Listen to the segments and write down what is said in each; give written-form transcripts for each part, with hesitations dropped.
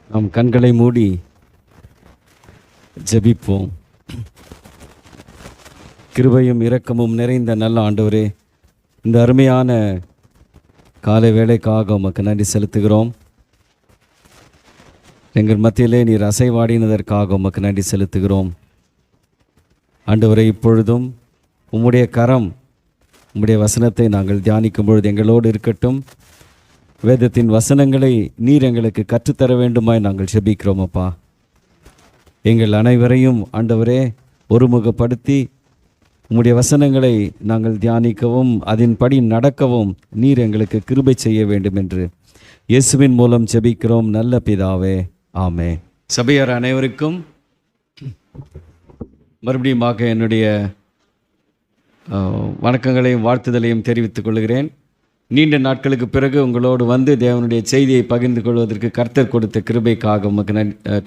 நாம் கண்களை மூடி ஜெபிப்போம். கிருபையும் இரக்கமும் நிறைந்த நல்ல ஆண்டவரே, இந்த அருமையான காலை வேளைக்காக உமக்கு நன்றி செலுத்துகிறோம். எங்கள் மத்தியிலே நீர் அசைவாடினதற்காக உமக்கு நன்றி செலுத்துகிறோம். ஆண்டவரே, இப்பொழுதும் உம்முடைய கரம், உம்முடைய வசனத்தை நாங்கள் தியானிக்கும் பொழுது எங்களோடு இருக்கட்டும். வேதத்தின் வசனங்களை நீர் எங்களுக்கு கற்றுத்தர வேண்டுமாய் நாங்கள் ஜெபிக்கிறோம். அப்பா, எங்கள் அனைவரையும் ஆண்டவரே ஒருமுகப்படுத்தி உம்முடைய வசனங்களை நாங்கள் தியானிக்கவும் அதன்படி நடக்கவும் நீர் எங்களுக்கு கிருபை செய்ய வேண்டும் என்று இயேசுவின் மூலம் ஜெபிக்கிறோம் நல்ல பிதாவே, ஆமே. சபையார் அனைவருக்கும் மறுபடியுமாக என்னுடைய வணக்கங்களையும் வாழ்த்துதலையும் தெரிவித்துக் கொள்கிறேன். நீண்ட நாட்களுக்கு பிறகு உங்களோடு வந்து தேவனுடைய செய்தியை பகிர்ந்து கொள்வதற்கு கர்த்தர் கொடுத்த கிருபைக்காக உமக்கு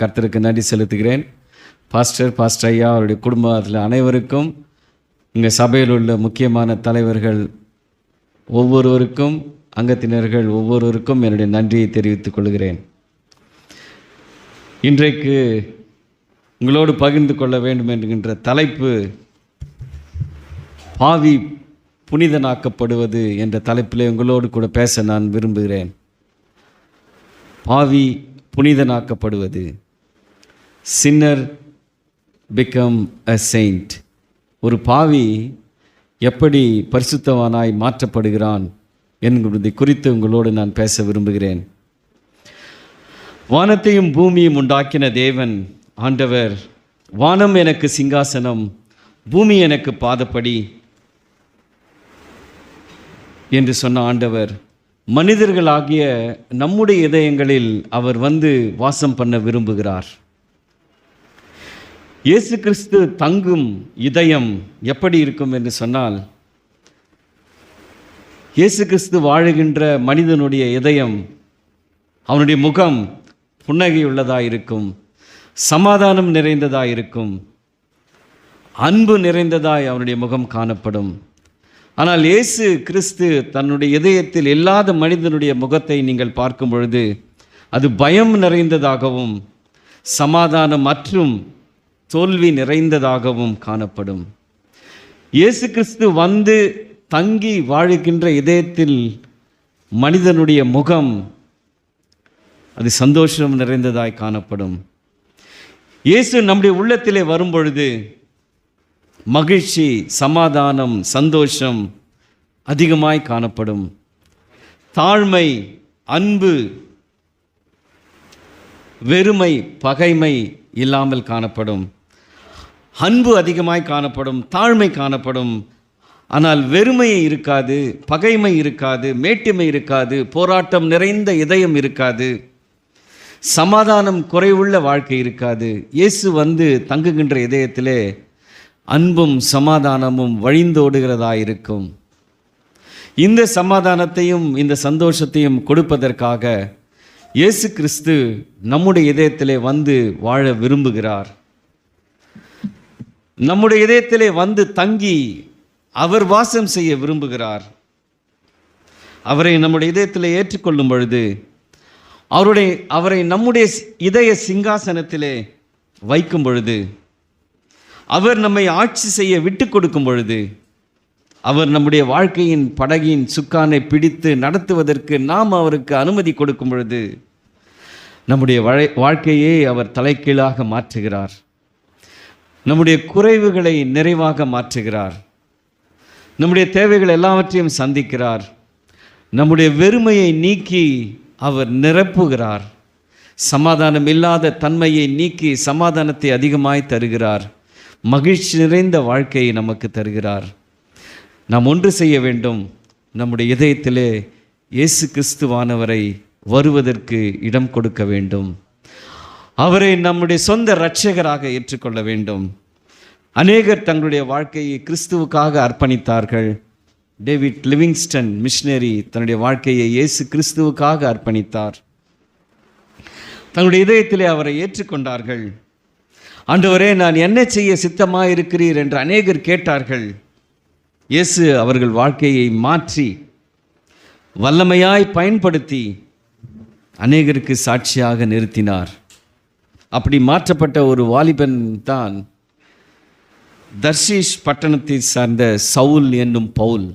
கர்த்தருக்கு நன்றி செலுத்துகிறேன். பாஸ்டர் ஐயா, அவருடைய குடும்பத்தில் அனைவருக்கும், இங்கே சபையில் உள்ள முக்கியமான தலைவர்கள் ஒவ்வொருவருக்கும், அங்கத்தினர்கள் ஒவ்வொருவருக்கும் என்னுடைய நன்றியை தெரிவித்துக் கொள்கிறேன். இன்றைக்கு உங்களோடு பகிர்ந்து கொள்ள வேண்டும் என்கின்ற தலைப்பு பாவி புனிதனாக்கப்படுவது என்ற தலைப்பிலே உங்களோடு கூட பேச நான் விரும்புகிறேன். பாவி புனிதனாக்கப்படுவது, சின்னர் பிகம் அ செயின்ட். ஒரு பாவி எப்படி பரிசுத்தவானாய் மாற்றப்படுகிறான் என்கிறதை குறித்து உங்களோடு நான் பேச விரும்புகிறேன். வானத்தையும் பூமியும் உண்டாக்கின தேவன் ஆண்டவர், வானம் எனக்கு சிங்காசனம், பூமி எனக்கு பாதப்படி என்று சொன்ன ஆண்டவர், மனிதர்களாகிய நம்முடைய இதயங்களில் அவர் வந்து வாசம் பண்ண விரும்புகிறார். இயேசு கிறிஸ்து தங்கும் இதயம் எப்படி இருக்கும் என்று சொன்னால், இயேசு கிறிஸ்து வாழுகின்ற மனிதனுடைய இதயம், அவனுடைய முகம் புன்னகையுள்ளதாக இருக்கும், சமாதானம் நிறைந்ததாக இருக்கும், அன்பு நிறைந்ததாய் அவனுடைய முகம் காணப்படும். ஆனால் இயேசு கிறிஸ்து தன்னுடைய இதயத்தில் இல்லாத மனிதனுடைய முகத்தை நீங்கள் பார்க்கும் பொழுது அது பயம் நிறைந்ததாகவும் சமாதானம் மற்றும் தோல்வி நிறைந்ததாகவும் காணப்படும். இயேசு கிறிஸ்து வந்து தங்கி வாழுகின்ற இதயத்தில் மனிதனுடைய முகம் அது சந்தோஷம் நிறைந்ததாய் காணப்படும். இயேசு நம்முடைய உள்ளத்திலே வரும் பொழுது மகிழ்ச்சி, சமாதானம், சந்தோஷம் அதிகமாய் காணப்படும். தாழ்மை, அன்பு, வெறுமை, பகைமை இல்லாமல் காணப்படும். அன்பு அதிகமாய் காணப்படும், தாழ்மை காணப்படும். ஆனால் வெறுமை இருக்காது, பகைமை இருக்காது, மேட்டிமை இருக்காது, போராட்டம் நிறைந்த இதயம் இருக்காது, சமாதானம் குறைவுள்ள வாழ்க்கை இருக்காது. இயேசு வந்து தங்குகின்ற இதயத்திலே அன்பும் சமாதானமும் வழிந்தோடுகிறதாயிருக்கும். இந்த சமாதானத்தையும் இந்த சந்தோஷத்தையும் கொடுப்பதற்காக இயேசு கிறிஸ்து நம்முடைய இதயத்திலே வந்து வாழ விரும்புகிறார். நம்முடைய இதயத்திலே வந்து தங்கி அவர் வாசம் செய்ய விரும்புகிறார். அவரை நம்முடைய இதயத்திலே ஏற்றுக்கொள்ளும் பொழுது அவரை நம்முடைய இதய சிங்காசனத்திலே வைக்கும் பொழுது, அவர் நம்மை ஆட்சி செய்ய விட்டு கொடுக்கும் பொழுது, அவர் நம்முடைய வாழ்க்கையின் படகின் சுக்கானை பிடித்து நடத்துவதற்கு நாம் அவருக்கு அனுமதி கொடுக்கும் பொழுது நம்முடைய வாழ்க்கையை அவர் தலைகீழாக மாற்றுகிறார். நம்முடைய குறைவுகளை நிறைவாக மாற்றுகிறார். நம்முடைய தேவைகள் எல்லாவற்றையும் சந்திக்கிறார். நம்முடைய வெறுமையை நீக்கி அவர் நிரப்புகிறார். சமாதானம் இல்லாத தன்மையை நீக்கி சமாதானத்தை அதிகமாய் தருகிறார். மகிழ்ச்சி நிறைந்த வாழ்க்கையை நமக்கு தருகிறார். நாம் ஒன்று செய்ய வேண்டும், நம்முடைய இதயத்திலே இயேசு கிறிஸ்துவானவரை வருவதற்கு இடம் கொடுக்க வேண்டும். அவரை நம்முடைய சொந்த இரட்சகராக ஏற்றுக்கொள்ள வேண்டும். அநேகர் தங்களுடைய வாழ்க்கையை கிறிஸ்துவுக்காக அர்ப்பணித்தார்கள். டேவிட் லிவிங்ஸ்டன் மிஷனரி தன்னுடைய வாழ்க்கையை இயேசு கிறிஸ்துவுக்காக அர்ப்பணித்தார். தங்களுடைய இதயத்திலே அவரை ஏற்றுக்கொண்டார்கள். ஆண்டவரே, நான் என்ன செய்ய சித்தமாக இருக்கிறீர் என்று அநேகர் கேட்டார்கள். இயேசு அவர்கள் வாழ்க்கையை மாற்றி வல்லமையாய் பயன்படுத்தி அநேகருக்கு சாட்சியாக நிறுத்தினார். அப்படி மாற்றப்பட்ட ஒரு வாலிபன் தான் தர்ஷீஷ் பட்டணத்தை சார்ந்த சவுல் என்னும் பவுல்.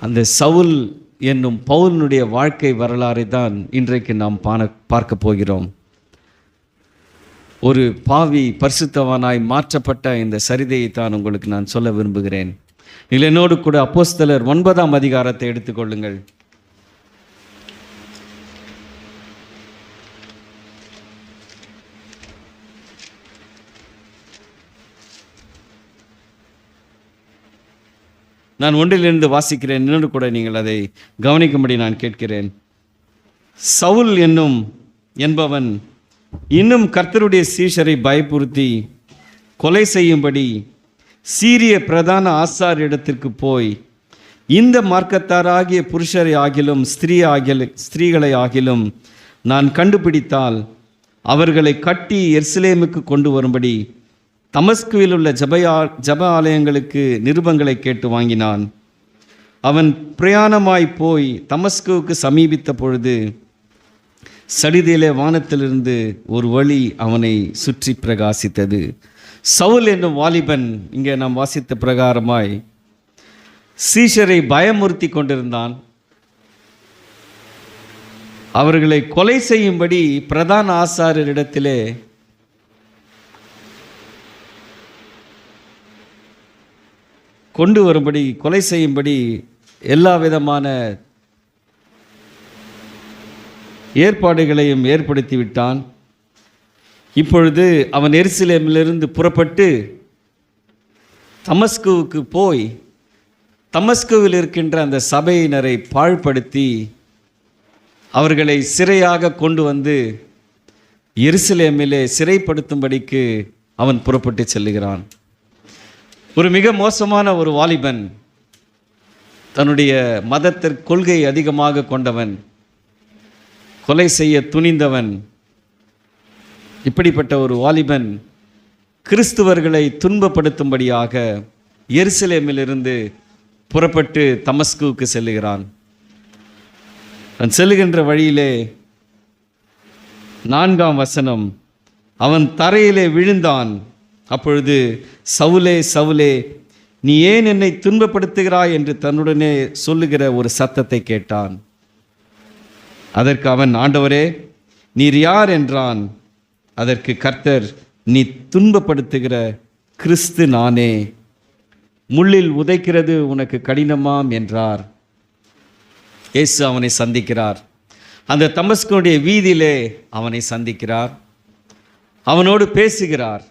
அந்த சவுல் என்னும் பவுலினுடைய வாழ்க்கை வரலாறை தான் இன்றைக்கு நாம் பார்க்க போகிறோம். ஒரு பாவி பரிசுத்தவானாய் மாற்றப்பட்ட இந்த சரிதையை தான் உங்களுக்கு நான் சொல்ல விரும்புகிறேன். நீங்கள் என்னோடு கூட அப்போஸ்தலர் 9ஆம் அதிகாரத்தை எடுத்துக்கொள்ளுங்கள். நான் 1 வாசிக்கிறேன். இன்னொன்று கூட நீங்கள் அதை கவனிக்கும்படி நான் கேட்கிறேன். சவுல் என்பவன் இன்னும் கர்த்தருடைய சீஷரை பயமுறுத்தி கொலை செய்யும்படி சீரிய பிரதான ஆசாரியரிடத்திற்கு போய், இந்த மார்க்கத்தாராகிய புருஷரை ஆகிலும் ஸ்திரீகளை ஆகிலும் நான் கண்டுபிடித்தால் அவர்களை கட்டி எருசலேமுக்கு கொண்டு வரும்படி தமஸ்குவில் உள்ள ஜப ஆலயங்களுக்கு நிருபங்களை கேட்டு வாங்கினான். அவன் பிரயாணமாய் போய் தமஸ்குவுக்கு சமீபித்த பொழுது சடிதியிலே வானத்திலிருந்து ஒரு ஒளி அவனை சுற்றி பிரகாசித்தது. சவுல் என்னும் வாலிபன் இங்கே நாம் வாசித்த பிரகாரமாய் சீஷரை பயமுறுத்தி கொண்டிருந்தான். அவர்களை கொலை செய்யும்படி பிரதான ஆசாரியரிடத்திலே கொண்டு வரும்படி, கொலை செய்யும்படி எல்லா விதமான ஏற்பாடுகளையும் ஏற்படுத்தி விட்டான். இப்பொழுது அவன் எருசலேமிலிருந்து புறப்பட்டு தமஸ்குவுக்கு போய் தமஸ்குவில் இருக்கின்ற அந்த சபையினரை பாழ்படுத்தி அவர்களை சிறையாக கொண்டு வந்து எருசலேமிலே சிறைப்படுத்தும்படிக்கு அவன் புறப்பட்டு செல்லுகிறான். ஒரு மிக மோசமான ஒரு வாலிபன், தன்னுடைய மதத்திற்கு கொள்கை அதிகமாக கொண்டவன், கொலை செய்ய துணிந்தவன். இப்படிப்பட்ட ஒரு வாலிபன் கிறிஸ்துவர்களை துன்பப்படுத்தும்படியாக எருசலேமிலிருந்து புறப்பட்டு தமஸ்குவுக்கு செல்லுகிறான். அவன் செல்லுகின்ற வழியிலே 4ஆம் வசனம், அவன் தரையிலே விழுந்தான். அப்பொழுது, சவுலே சவுலே, நீ ஏன் என்னை துன்பப்படுத்துகிறாய் என்று தன்னுடனே சொல்லுகிற ஒரு சத்தத்தை கேட்டான். அதற்கு அவன், ஆண்டவரே, நீர் யார் என்றான். அதற்கு கர்த்தர், நீ துன்பப்படுத்துகிற கிறிஸ்து நானே, முள்ளில் உதைக்கிறது உனக்கு கடினமாம் என்றார். இயேசு அவனை சந்திக்கிறார். அந்த தமஸ்குனுடைய வீதியிலே அவனை சந்திக்கிறார். அவனோடு பேசுகிறார்.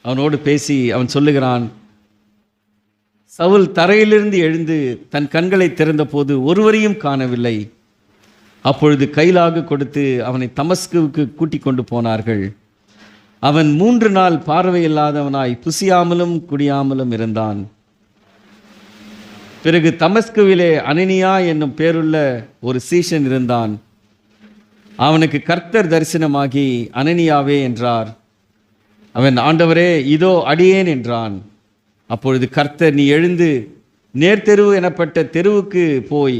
அவனோடு பேசி அவன் சொல்லுகிறான், சவுல் தரையிலிருந்து எழுந்து தன் கண்களை திறந்தபோது ஒருவரையும் காணவில்லை. அப்பொழுது கைலாகு கொடுத்து அவனை தமஸ்குவுக்கு கூட்டிக் கொண்டு போனார்கள். அவன் 3 நாள் பார்வையில்லாதவனாய் புசியாமலும் குடியாமலும் இருந்தான். பிறகு தமஸ்குவிலே அனனியா என்னும் பேருள்ள ஒரு சீஷன் இருந்தான். அவனுக்கு கர்த்தர் தரிசனமாகி, அனனியாவே என்றார். அவன், ஆண்டவரே, இதோ அடியேன் என்றான். அப்பொழுது கர்த்தர், நீ எழுந்து நேர்த்தெருவு எனப்பட்ட தெருவுக்கு போய்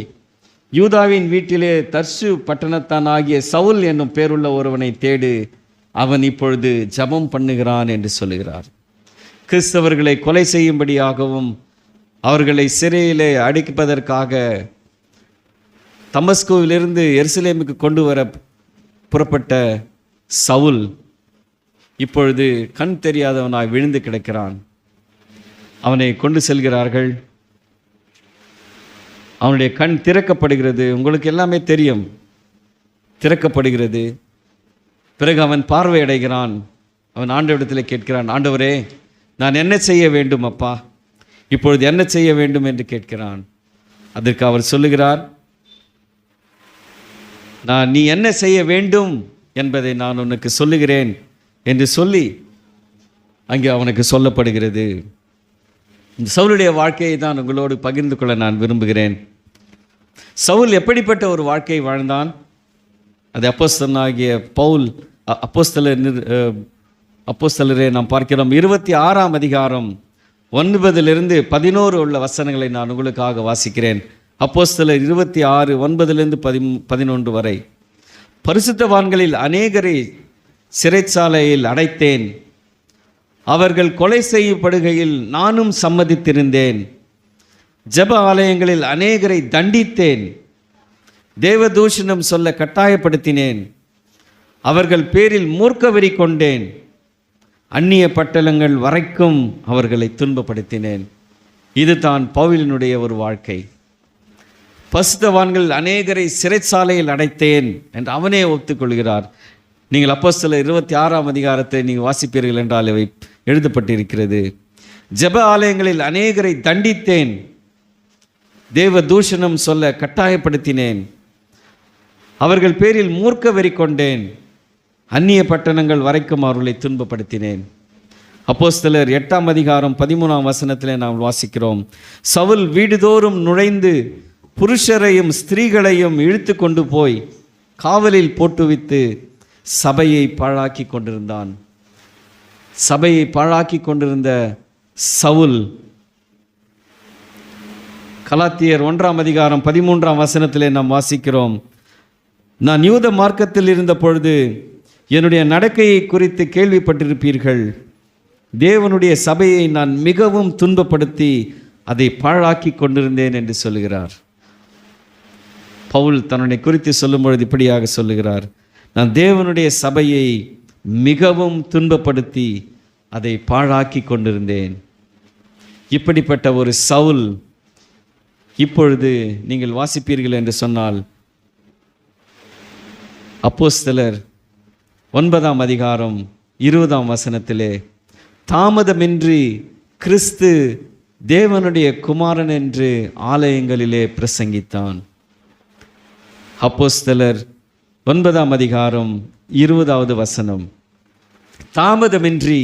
யூதாவின் வீட்டிலே தர்சு பட்டணத்தான் ஆகிய சவுல் என்னும் பேருள்ள ஒருவனை தேடு, அவன் இப்பொழுது ஜெபம் பண்ணுகிறான் என்று சொல்லுகிறார். கிறிஸ்தவர்களை கொலை செய்யும்படியாகவும் அவர்களை சிறையிலே அடைப்பதற்காக தமஸ்குவிலிருந்து எருசலேமுக்கு கொண்டு வர புறப்பட்ட சவுல் இப்பொழுது கண் தெரியாதவனாய் விழுந்து கிடக்கிறான். அவனை கொண்டு செல்கிறார்கள். அவனுடைய கண் திறக்கப்படுகிறது. உங்களுக்கு எல்லாமே தெரியும், திறக்கப்படுகிறது. பிறகு அவன் பார்வையடைகிறான். அவன் ஆண்டவரிடத்தில் கேட்கிறான், ஆண்டவரே, நான் என்ன செய்ய வேண்டும் அப்பா, இப்பொழுது என்ன செய்ய வேண்டும் என்று கேட்கிறான். அதற்கு அவர் சொல்லுகிறார், நீ என்ன செய்ய வேண்டும் என்பதை நான் உனக்கு சொல்லுகிறேன் என்று சொல்லி அங்கே அவனுக்கு சொல்லப்படுகிறது. இந்த சவுலுடைய வாழ்க்கையை தான் உங்களோடு பகிர்ந்து கொள்ள நான் விரும்புகிறேன். சவுல் எப்படிப்பட்ட ஒரு வாழ்க்கையை வாழ்ந்தான்? அது அப்போஸ்தலனாகிய பவுல் அப்போஸ்தலரே நாம் பார்க்கிறோம். 26ஆம் அதிகாரம் 9 to 11 உள்ள வசனங்களை நான் உங்களுக்காக வாசிக்கிறேன். அப்போஸ்தலர் 26 9 11 வரை. பரிசுத்தவான்களில் அநேகரை சிறைச்சாலையில் அடைத்தேன். அவர்கள் கொலை செய்யப்படுகையில் நானும் சம்மதித்திருந்தேன். ஜெப ஆலயங்களில் அநேகரை தண்டித்தேன். தேவதூஷணம் சொல்ல கட்டாயப்படுத்தினேன். அவர்கள் பேரில் மூர்க்கவெறி கொண்டேன். அந்நிய பட்டணங்கள் வரைக்கும் அவர்களை துன்பப்படுத்தினேன். இது தான் பவுலினுடைய ஒரு வாழ்க்கை. பரிசுத்தவான்கள் அநேகரை சிறைச்சாலையில் அடைத்தேன் என்று அவனே ஒத்துக்கொள்கிறார். நீங்கள் அப்போஸ்தலர் 26 அதிகாரத்தை நீங்கள் வாசிப்பீர்கள் என்றால் இவை எழுதப்பட்டிருக்கிறது. ஜெப ஆலயங்களில் அநேகரை தண்டித்தேன். தேவ தூஷணம் சொல்ல கட்டாயப்படுத்தினேன். அவர்கள் பேரில் மூர்க்க வெறி கொண்டேன். அந்நிய பட்டணங்கள் வரைக்கும் அவர்களை துன்பப்படுத்தினேன். அப்போஸ்தலர் 8 அதிகாரம் 13 நாம் வாசிக்கிறோம். சவுல் வீடுதோறும் நுழைந்து புருஷரையும் ஸ்திரீகளையும் இழுத்து கொண்டு போய் காவலில் போட்டுவித்து சபையை பாழாக்கி கொண்டிருந்தான். சபையை பாழாக்கி கொண்டிருந்த சவுல் கலாத்தியர் 1 அதிகாரம் 13 நாம் வாசிக்கிறோம். நான் யூத மார்க்கத்தில் இருந்த பொழுது என்னுடைய நடக்கையை குறித்து கேள்விப்பட்டிருப்பீர்கள். தேவனுடைய சபையை நான் மிகவும் துன்பப்படுத்தி அதை பாழாக்கி கொண்டிருந்தேன் என்று சொல்லுகிறார். பவுல் தன்னை குறித்து சொல்லும் பொழுது இப்படியாக சொல்லுகிறார், நான் தேவனுடைய சபையை மிகவும் துன்பப்படுத்தி அதை பாழாக்கி கொண்டிருந்தேன். இப்படிப்பட்ட ஒரு சவுல் இப்பொழுது நீங்கள் வாசிப்பீர்கள் என்று சொன்னால் அப்போஸ்தலர் 9 அதிகாரம் 20 தாமதமின்றி கிறிஸ்து தேவனுடைய குமாரன் என்று ஆலயங்களிலே பிரசங்கித்தான். அப்போஸ்தலர் 9 அதிகாரம் 20 தாமதமின்றி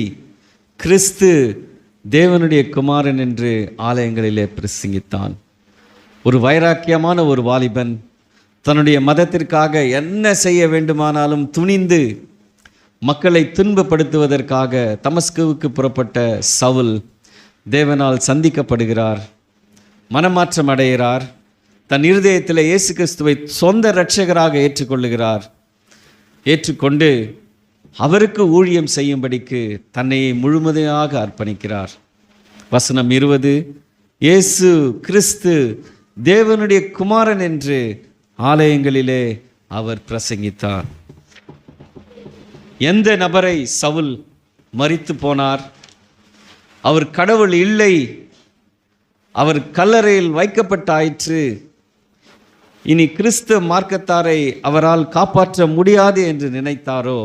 கிறிஸ்து தேவனுடைய குமாரன் என்று ஆலயங்களிலே பிரசங்கித்தான். ஒரு வைராக்கியமான ஒரு வாலிபன் தன்னுடைய மதத்திற்காக என்ன செய்ய வேண்டுமானாலும் துணிந்து மக்களை துன்பப்படுத்துவதற்காக தமஸ்குவுக்கு புறப்பட்ட சவுல் தேவனால் சந்திக்கப்படுகிறார். மனமாற்றம் அடைகிறார். தன் இருதயத்தில் இயேசு கிறிஸ்துவை சொந்த இரட்சகராக ஏற்றுக்கொள்ளுகிறார். ஏற்றுக்கொண்டு அவருக்கு ஊழியம் செய்யும்படிக்கு தன்னை முழுமையாக அர்ப்பணிக்கிறார். வசனம் 20, இயேசு கிறிஸ்து தேவனுடைய குமாரன் என்று ஆலயங்களிலே அவர் பிரசங்கித்தார். எந்த நபரை சவுல் மரித்து போனார், அவர் கடவுள் இல்லை, அவர் கல்லறையில் வைக்கப்பட்டாயிற்று, இனி கிறிஸ்து மார்க்கத்தாரை அவரால் காப்பாற்ற முடியாது என்று நினைத்தாரோ,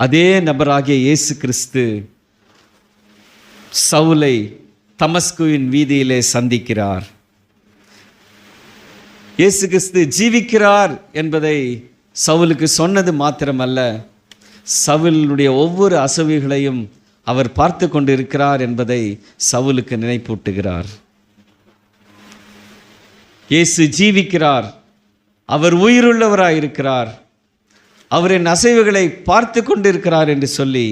அதே நபராகிய இயேசு கிறிஸ்து சவுலை தமஸ்குவின் வீதியிலே சந்திக்கிறார். இயேசு கிறிஸ்து ஜீவிக்கிறார் என்பதை சவுலுக்கு சொன்னது மாத்திரமல்ல, சவுலுடைய ஒவ்வொரு அசைவுகளையும் அவர் பார்த்து கொண்டிருக்கிறார் என்பதை சவுலுக்கு நினைப்பூட்டுகிறார். இயேசு ஜீவிக்கிறார், அவர் உயிருள்ளவராய் இருக்கிறார், அவரின் அசைவுகளை பார்த்து கொண்டிருக்கிறார் என்று சொல்லி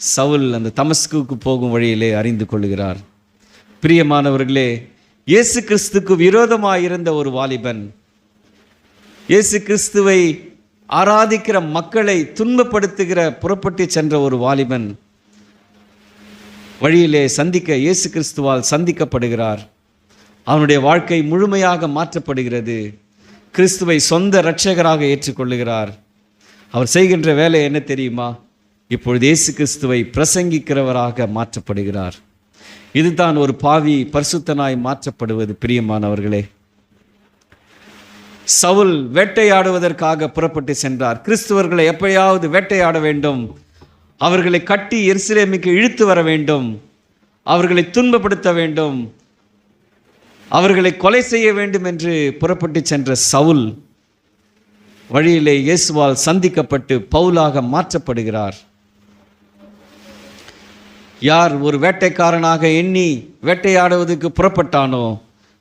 சவுல் அந்த தமஸ்குவுக்கு போகும் வழியிலே அறிந்து கொள்கிறார். பிரியமானவர்களே, இயேசு கிறிஸ்துக்கு விரோதமாயிருந்த ஒரு வாலிபன், இயேசு கிறிஸ்துவை ஆராதிக்கிற மக்களை துன்பப்படுத்துகிற புறப்பட்டு சென்ற ஒரு வாலிபன் வழியிலே இயேசு கிறிஸ்துவால் சந்திக்கப்படுகிறார். அவனுடைய வாழ்க்கை முழுமையாக மாற்றப்படுகிறது. கிறிஸ்துவை சொந்த இரட்சகராக ஏற்றுக்கொள்ளுகிறார். அவர் செய்கின்ற வேலை என்ன தெரியுமா? இப்பொழுது இயேசு கிறிஸ்துவை பிரசங்கிக்கிறவராக மாற்றப்படுகிறார். இதுதான் ஒரு பாவி பரிசுத்தனாய் மாற்றப்படுவது. பிரியமானவர்களே, சவுல் வேட்டையாடுவதற்காக புறப்பட்டு சென்றார். கிறிஸ்துவர்களை எப்படியாவது வேட்டையாட வேண்டும், அவர்களை கட்டி எருசலேமுக்கு இழுத்து வர வேண்டும், அவர்களை துன்பப்படுத்த வேண்டும், அவர்களை கொலை செய்ய வேண்டும் என்று புறப்பட்டு சென்ற சவுல் வழியிலே இயேசுவால் சந்திக்கப்பட்டு பவுலாக மாற்றப்படுகிறார். யார் ஒரு வேட்டைக்காரனாக எண்ணி வேட்டையாடுவதற்கு புறப்பட்டானோ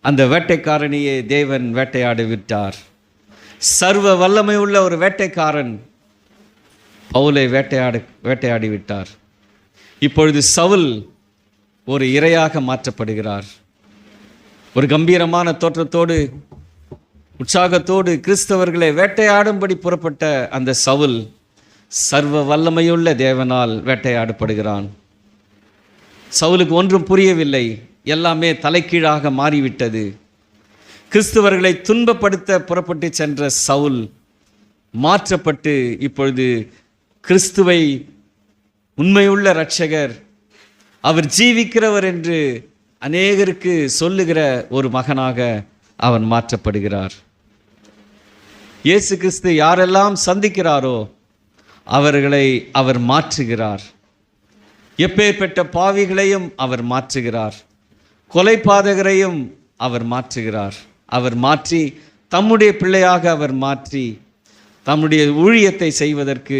அந்த வேட்டைக்காரனையே தேவன் வேட்டையாடி விட்டார். சர்வ வல்லமை உள்ள ஒரு வேட்டைக்காரன் பவுலை வேட்டையாடி விட்டார். இப்பொழுது சவுல் ஒரு இரையாக மாற்றப்படுகிறார். ஒரு கம்பீரமான தோற்றத்தோடு உற்சாகத்தோடு கிறிஸ்தவர்களை வேட்டையாடும்படி புறப்பட்ட அந்த சவுல் சர்வ வல்லமையுள்ள தேவனால் வேட்டையாடப்படுகிறான். சவுலுக்கு ஒன்றும் புரியவில்லை. எல்லாமே தலைகீழாக மாறிவிட்டது. கிறிஸ்தவர்களை துன்பப்படுத்த புறப்பட்டு சென்ற சவுல் மாற்றப்பட்டு இப்பொழுது கிறிஸ்துவை உண்மையுள்ள இரட்சகர், அவர் ஜீவிக்கிறவர் என்று அநேகருக்கு சொல்லுகிற ஒரு மகனாக அவன் மாற்றப்படுகிறார். இயேசு கிறிஸ்து யாரெல்லாம் சந்திக்கிறாரோ அவர்களை அவர் மாற்றுகிறார். எப்பேற்பட்ட பாவிகளையும் அவர் மாற்றுகிறார். கொலைபாதகரையும் அவர் மாற்றுகிறார். அவர் மாற்றி தம்முடைய பிள்ளையாக அவர் மாற்றி தம்முடைய ஊழியத்தை செய்வதற்கு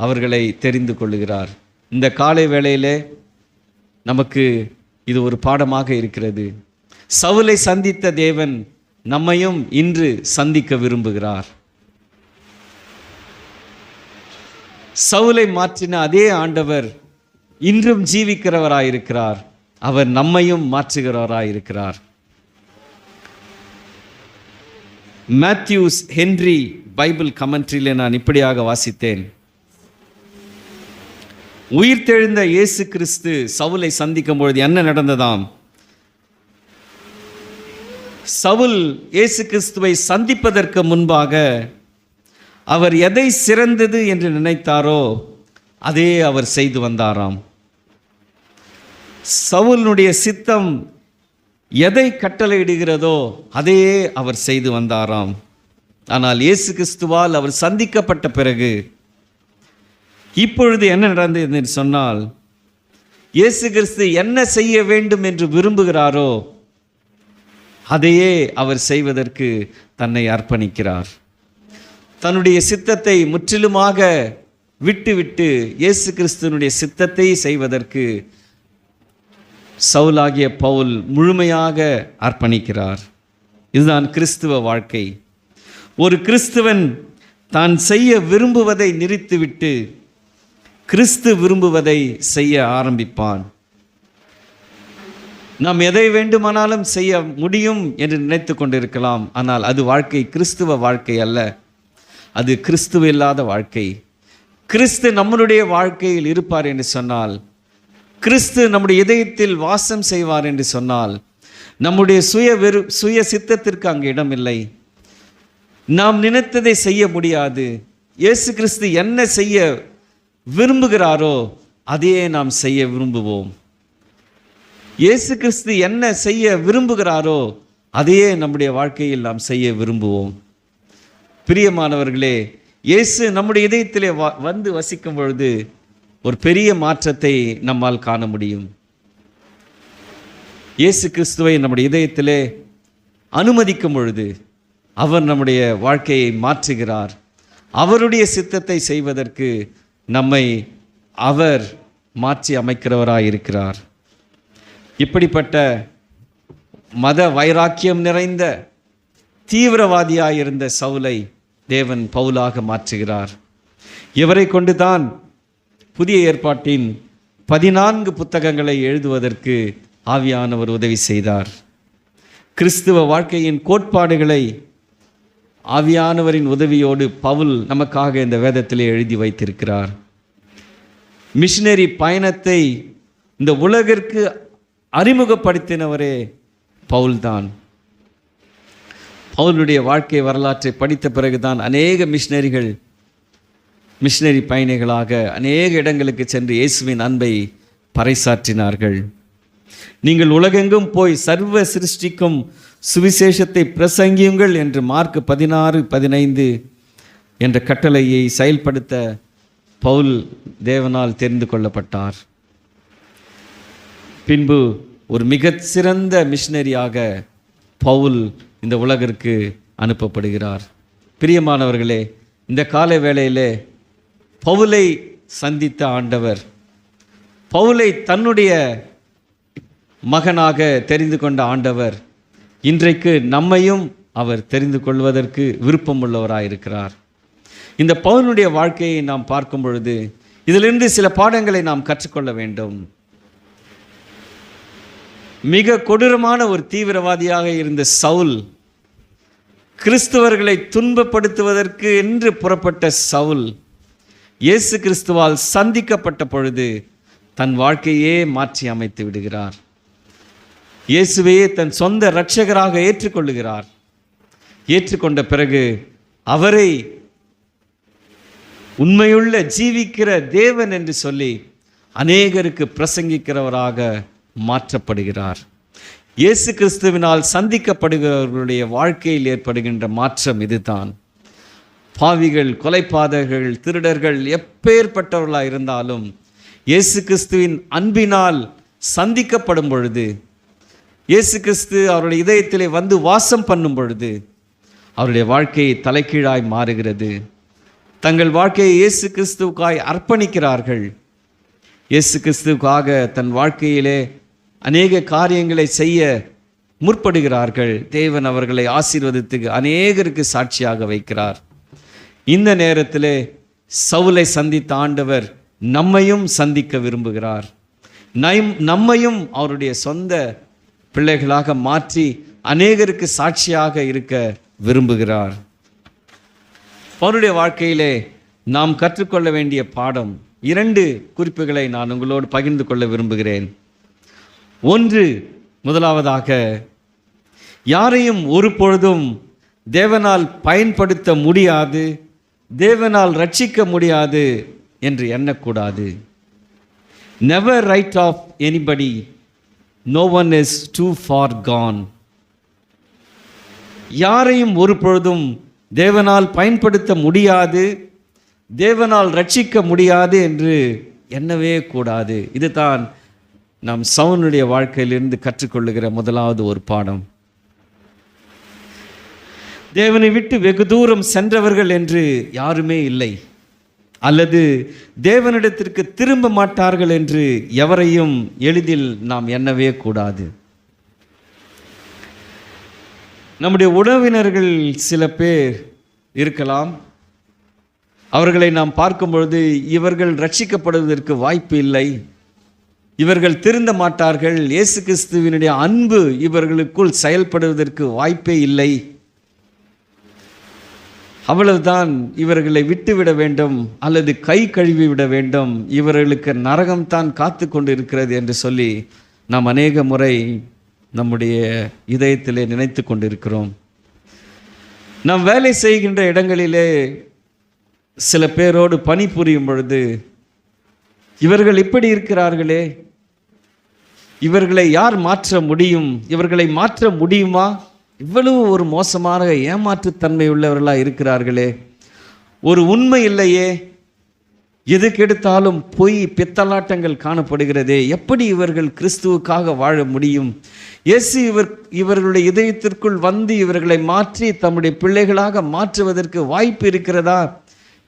அவர்களை தெரிந்து கொள்ளுகிறார். இந்த காலை வேளையிலே நமக்கு இது ஒரு பாடமாக இருக்கிறது. சவுலை சந்தித்த தேவன் நம்மையும் இன்று சந்திக்க விரும்புகிறார். சவுலை மாற்றின அதே ஆண்டவர் இன்றும் ஜீவிக்கிறவராயிருக்கிறார். அவர் நம்மையும் மாற்றுகிறவராயிருக்கிறார். மேத்யூஸ் ஹென்றி பைபிள் கமெண்ட்ரியில் நான் இப்படியாக வாசித்தேன். உயிர்த்தெழுந்த இயேசு கிறிஸ்து சவுலை சந்திக்கும் பொழுது என்ன நடந்ததாம்? சவுல் இயேசு கிறிஸ்துவை சந்திப்பதற்கு முன்பாக அவர் எதை சிறந்தது என்று நினைத்தாரோ அதே அவர் செய்து வந்தாராம். சவுலுடைய சித்தம் எதை கட்டளையிடுகிறதோ அதையே அவர் செய்து வந்தாராம். ஆனால் இயேசு கிறிஸ்துவால் அவர் சந்திக்கப்பட்ட பிறகு இப்பொழுது என்ன நடந்தது என்று சொன்னால், இயேசு கிறிஸ்து என்ன செய்ய வேண்டும் என்று விரும்புகிறாரோ அதையே அவர் செய்வதற்கு தன்னை அர்ப்பணிக்கிறார். தன்னுடைய சித்தத்தை முற்றிலுமாக விட்டுவிட்டு இயேசு கிறிஸ்துவனுடைய சித்தத்தை செய்வதற்கு சவுலாகிய பவுல் முழுமையாக அர்ப்பணிக்கிறார். இதுதான் கிறிஸ்துவ வாழ்க்கை. ஒரு கிறிஸ்துவன் தான் செய்ய விரும்புவதை நிறுத்திவிட்டு கிறிஸ்து விரும்புவதை செய்ய ஆரம்பிப்பான். நாம் எதை வேண்டுமானாலும் செய்ய முடியும் என்று நினைத்து கொண்டிருக்கலாம். ஆனால் அது வாழ்க்கை, கிறிஸ்துவ வாழ்க்கை அல்ல. அது கிறிஸ்துவ இல்லாத வாழ்க்கை. கிறிஸ்து நம்மளுடைய வாழ்க்கையில் இருப்பார் என்று சொன்னால், கிறிஸ்து நம்முடைய இதயத்தில் வாசம் செய்வார் என்று சொன்னால், நம்முடைய சுய சித்தத்திற்கு அங்கு இடமில்லை. நாம் நினைத்ததை செய்ய முடியாது. இயேசு கிறிஸ்து என்ன செய்ய விரும்புகிறாரோ அதையே நாம் செய்ய விரும்புவோம். இயேசு கிறிஸ்து என்ன செய்ய விரும்புகிறாரோ அதையே நம்முடைய வாழ்க்கையில் நாம் செய்ய விரும்புவோம். பிரியமானவர்களே, இயேசு நம்முடைய இதயத்திலே வந்து வசிக்கும் பொழுது ஒரு பெரிய மாற்றத்தை நம்மால் காண முடியும். இயேசு கிறிஸ்துவை நம்முடைய இதயத்திலே அனுமதிக்கும் பொழுது அவர் நம்முடைய வாழ்க்கையை மாற்றுகிறார். அவருடைய சித்தத்தை செய்வதற்கு நம்மை அவர் மாற்றி அமைக்கிறவராய் இருக்கிறார். இப்படிப்பட்ட மத வைராக்கியம் நிறைந்த தீவிரவாதியாய் இருந்த சவுலை தேவன் பவுலாக மாற்றுகிறார். இவரை கொண்டுதான் புதிய ஏற்பாட்டின் 14 புத்தகங்களை எழுதுவதற்கு ஆவியானவர் உதவி செய்தார். கிறிஸ்துவ வாழ்க்கையின் கோட்பாடுகளை ஆவியானவரின் உதவியோடு பவுல் நமக்காக இந்த வேதத்திலே எழுதி வைத்திருக்கிறார். மிஷனரி பயணத்தை இந்த உலகிற்கு அறிமுகப்படுத்தினவரே பவுல்தான். பவுலுடைய வாழ்க்கை வரலாற்றை படித்த பிறகுதான் அநேக மிஷனரி பயணிகளாக அநேக இடங்களுக்கு சென்று இயேசுவின் அன்பை பறைசாற்றினார்கள். நீங்கள் உலகெங்கும் போய் சர்வ சிருஷ்டிக்கும் சுவிசேஷத்தை பிரசங்கியுங்கள் என்று மார்க் 16:15 என்ற கட்டளையை செயல்படுத்த பவுல் தேவனால் தெரிந்து கொள்ளப்பட்டார். பின்பு ஒரு மிகச்சிறந்த மிஷனரியாக பவுல் இந்த உலகிற்கு அனுப்பப்படுகிறார். பிரியமானவர்களே, இந்த காலை வேளையிலே பவுலை சந்தித்த ஆண்டவர், பவுலை தன்னுடைய மகனாக தெரிந்து கொண்ட ஆண்டவர் இன்றைக்கு நம்மையும் அவர் தெரிந்து கொள்வதற்கு விருப்பம் உள்ளவராயிருக்கிறார். இந்த பவுலுடைய வாழ்க்கையை நாம் பார்க்கும் பொழுது இதிலிருந்து சில பாடங்களை நாம் கற்றுக்கொள்ள வேண்டும். மிக கொடூரமான ஒரு தீவிரவாதியாக இருந்த சவுல், கிறிஸ்தவர்களை துன்பப்படுத்துவதற்கு என்று புறப்பட்ட சவுல், இயேசு கிறிஸ்துவால் சந்திக்கப்பட்ட பொழுது தன் வாழ்க்கையே மாற்றி அமைத்து விடுகிறார். இயேசுவையே தன் சொந்த இரட்சகராக ஏற்றுக்கொள்ளுகிறார். ஏற்றுக்கொண்ட பிறகு அவரை உண்மையுள்ள ஜீவிக்கிற தேவன் என்று சொல்லி அநேகருக்கு பிரசங்கிக்கிறவராக மாற்றப்படுகிறார். இயேசு கிறிஸ்துவினால் சந்திக்கப்படுகிறவர்களுடைய வாழ்க்கையில் ஏற்படுகின்ற மாற்றம் இதுதான். பாவிகள், கொலைபாதகர்கள், திருடர்கள், எப்பேற்பட்டவர்களாக இருந்தாலும் இயேசு கிறிஸ்துவின் அன்பினால் சந்திக்கப்படும் பொழுது, இயேசு கிறிஸ்து அவருடைய இதயத்திலே வந்து வாசம் பண்ணும் பொழுது அவருடைய வாழ்க்கையை தலைகீழாய் மாறுகிறது. தங்கள் வாழ்க்கையை இயேசு கிறிஸ்துவுக்காய் அர்ப்பணிக்கிறார்கள். இயேசு கிறிஸ்துவுக்காக தன் வாழ்க்கையிலே அநேக காரியங்களை செய்ய முற்படுகிறார்கள். தேவன் அவர்களை ஆசீர்வதித்து அநேகருக்கு சாட்சியாக வைக்கிறார். இந்த நேரத்திலே சவுலை சந்தித்த ஆண்டவர் நம்மையும் சந்திக்க விரும்புகிறார். நம்மையும் அவருடைய சொந்த பிள்ளைகளாக மாற்றி அநேகருக்கு சாட்சியாக இருக்க விரும்புகிறார். அவருடைய வாழ்க்கையிலே நாம் கற்றுக்கொள்ள வேண்டிய பாடம் 2 குறிப்புகளை நான் உங்களோடு பகிர்ந்து கொள்ள விரும்புகிறேன். ஒன்று, முதலாவதாக, யாரையும் ஒரு பொழுதும் தேவனால் பயன்படுத்த முடியாது, தேவனால் ரட்சிக்க முடியாது என்று எண்ணக்கூடாது. Never write off anybody, no one is too far gone. யாரையும் ஒரு பொழுதும் தேவனால் பயன்படுத்த முடியாது, தேவனால் ரட்சிக்க முடியாது என்று எண்ணவே கூடாது. இதுதான் நாம் சவுலுடைய வாழ்க்கையிலிருந்து கற்றுக்கொள்ளுகிற முதலாவது ஒரு பாடம். தேவனை விட்டு வெகு தூரம் சென்றவர்கள் என்று யாருமே இல்லை, அல்லது தேவனிடத்திற்கு திரும்ப மாட்டார்கள் என்று எவரையும் எளிதில் நாம் எண்ணவே கூடாது. நம்முடைய உறவினர்கள் சில பேர் இருக்கலாம். அவர்களை நாம் பார்க்கும் பொழுது இவர்கள் ரட்சிக்கப்படுவதற்கு வாய்ப்பு இல்லை, இவர்கள் திருந்த மாட்டார்கள், இயேசு கிறிஸ்துவினுடைய அன்பு இவர்களுக்குள் செயல்படுவதற்கு வாய்ப்பே இல்லை, அவ்வளவுதான், இவர்களை விட்டுவிட வேண்டும் அல்லது கை கழுவி விட வேண்டும், இவர்களுக்கு நரகம்தான் காத்து கொண்டு இருக்கிறது என்று சொல்லி நாம் அநேக முறை நம்முடைய இதயத்திலே நினைத்து கொண்டிருக்கிறோம். நாம் வேலை செய்கின்ற இடங்களிலே சில பேரோடு பணிபுரியும் பொழுது இவர்கள் இப்படி இருக்கிறார்களே, இவர்களை யார் மாற்ற முடியும், இவர்களை மாற்ற முடியுமா, இவ்வளவு ஒரு மோசமான ஏமாற்றுத்தன்மை உள்ளவர்களாக இருக்கிறார்களே, ஒரு உண்மை இல்லையே, எதுக்கெடுத்தாலும் பொய் பித்தலாட்டங்கள் காணப்படுகிறதே, எப்படி இவர்கள் கிறிஸ்துவுக்காக வாழ முடியும்? இயேசு இவர்களுடைய இதயத்திற்குள் வந்து இவர்களை மாற்றி தம்முடைய பிள்ளைகளாக மாற்றுவதற்கு வாய்ப்பு இருக்கிறதா?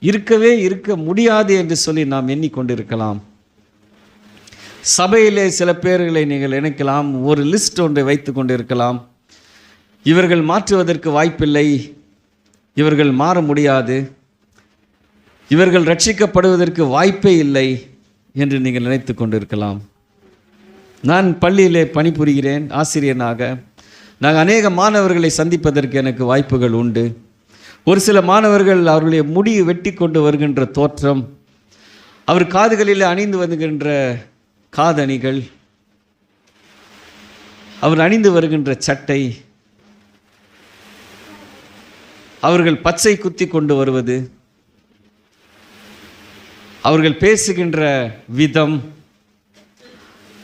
இருக்கவே இருக்க முடியாது என்று சொல்லி நாம் எண்ணிக்கொண்டிருக்கலாம். சபையிலே சில பேர்களை நீங்கள் நினைக்கலாம், ஒரு லிஸ்ட் ஒன்றை வைத்து கொண்டிருக்கலாம். இவர்கள் மாற்றுவதற்கு வாய்ப்பில்லை, இவர்கள் மாற முடியாது, இவர்கள் ரட்சிக்கப்படுவதற்கு வாய்ப்பே இல்லை என்று நீங்கள் நினைத்து கொண்டிருக்கலாம். நான் பள்ளியிலே பணிபுரிகிறேன் ஆசிரியனாக. நாங்கள் அநேக மாணவர்களை சந்திப்பதற்கு எனக்கு வாய்ப்புகள் உண்டு. ஒரு சில மாணவர்கள் அவர்களுடைய முடியை வெட்டி கொண்டு வருகின்ற தோற்றம், அவர் காதுகளில் அணிந்து வருகின்ற காதணிகள், அவர் அணிந்து வருகின்ற சட்டை, அவர்கள் பச்சை குத்தி கொண்டு வருவது, அவர்கள் பேசுகின்ற விதம்,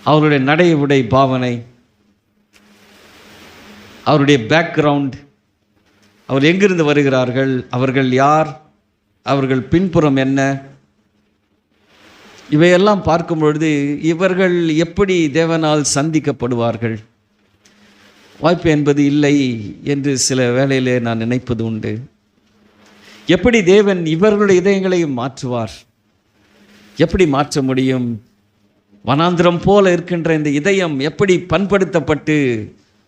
அவருடைய நடை உடை பாவனை, அவருடைய பேக்ரவுண்ட், அவர் எங்கிருந்து வருகிறார்கள், அவர்கள் யார், அவர்கள் பின்புறம் என்ன, இவையெல்லாம் பார்க்கும் பொழுது இவர்கள் எப்படி தேவனால் சந்திக்கப்படுவார்கள்? வாய்ப்பு என்பது இல்லை என்று சில வேளையிலே நான் நினைப்பது உண்டு. எப்படி தேவன் இவர்களுடைய இதயங்களையும் மாற்றுவார்? எப்படி மாற்ற முடியும்? வனாந்திரம் போல இருக்கின்ற இந்த இதயம் எப்படி பண்படுத்தப்பட்டு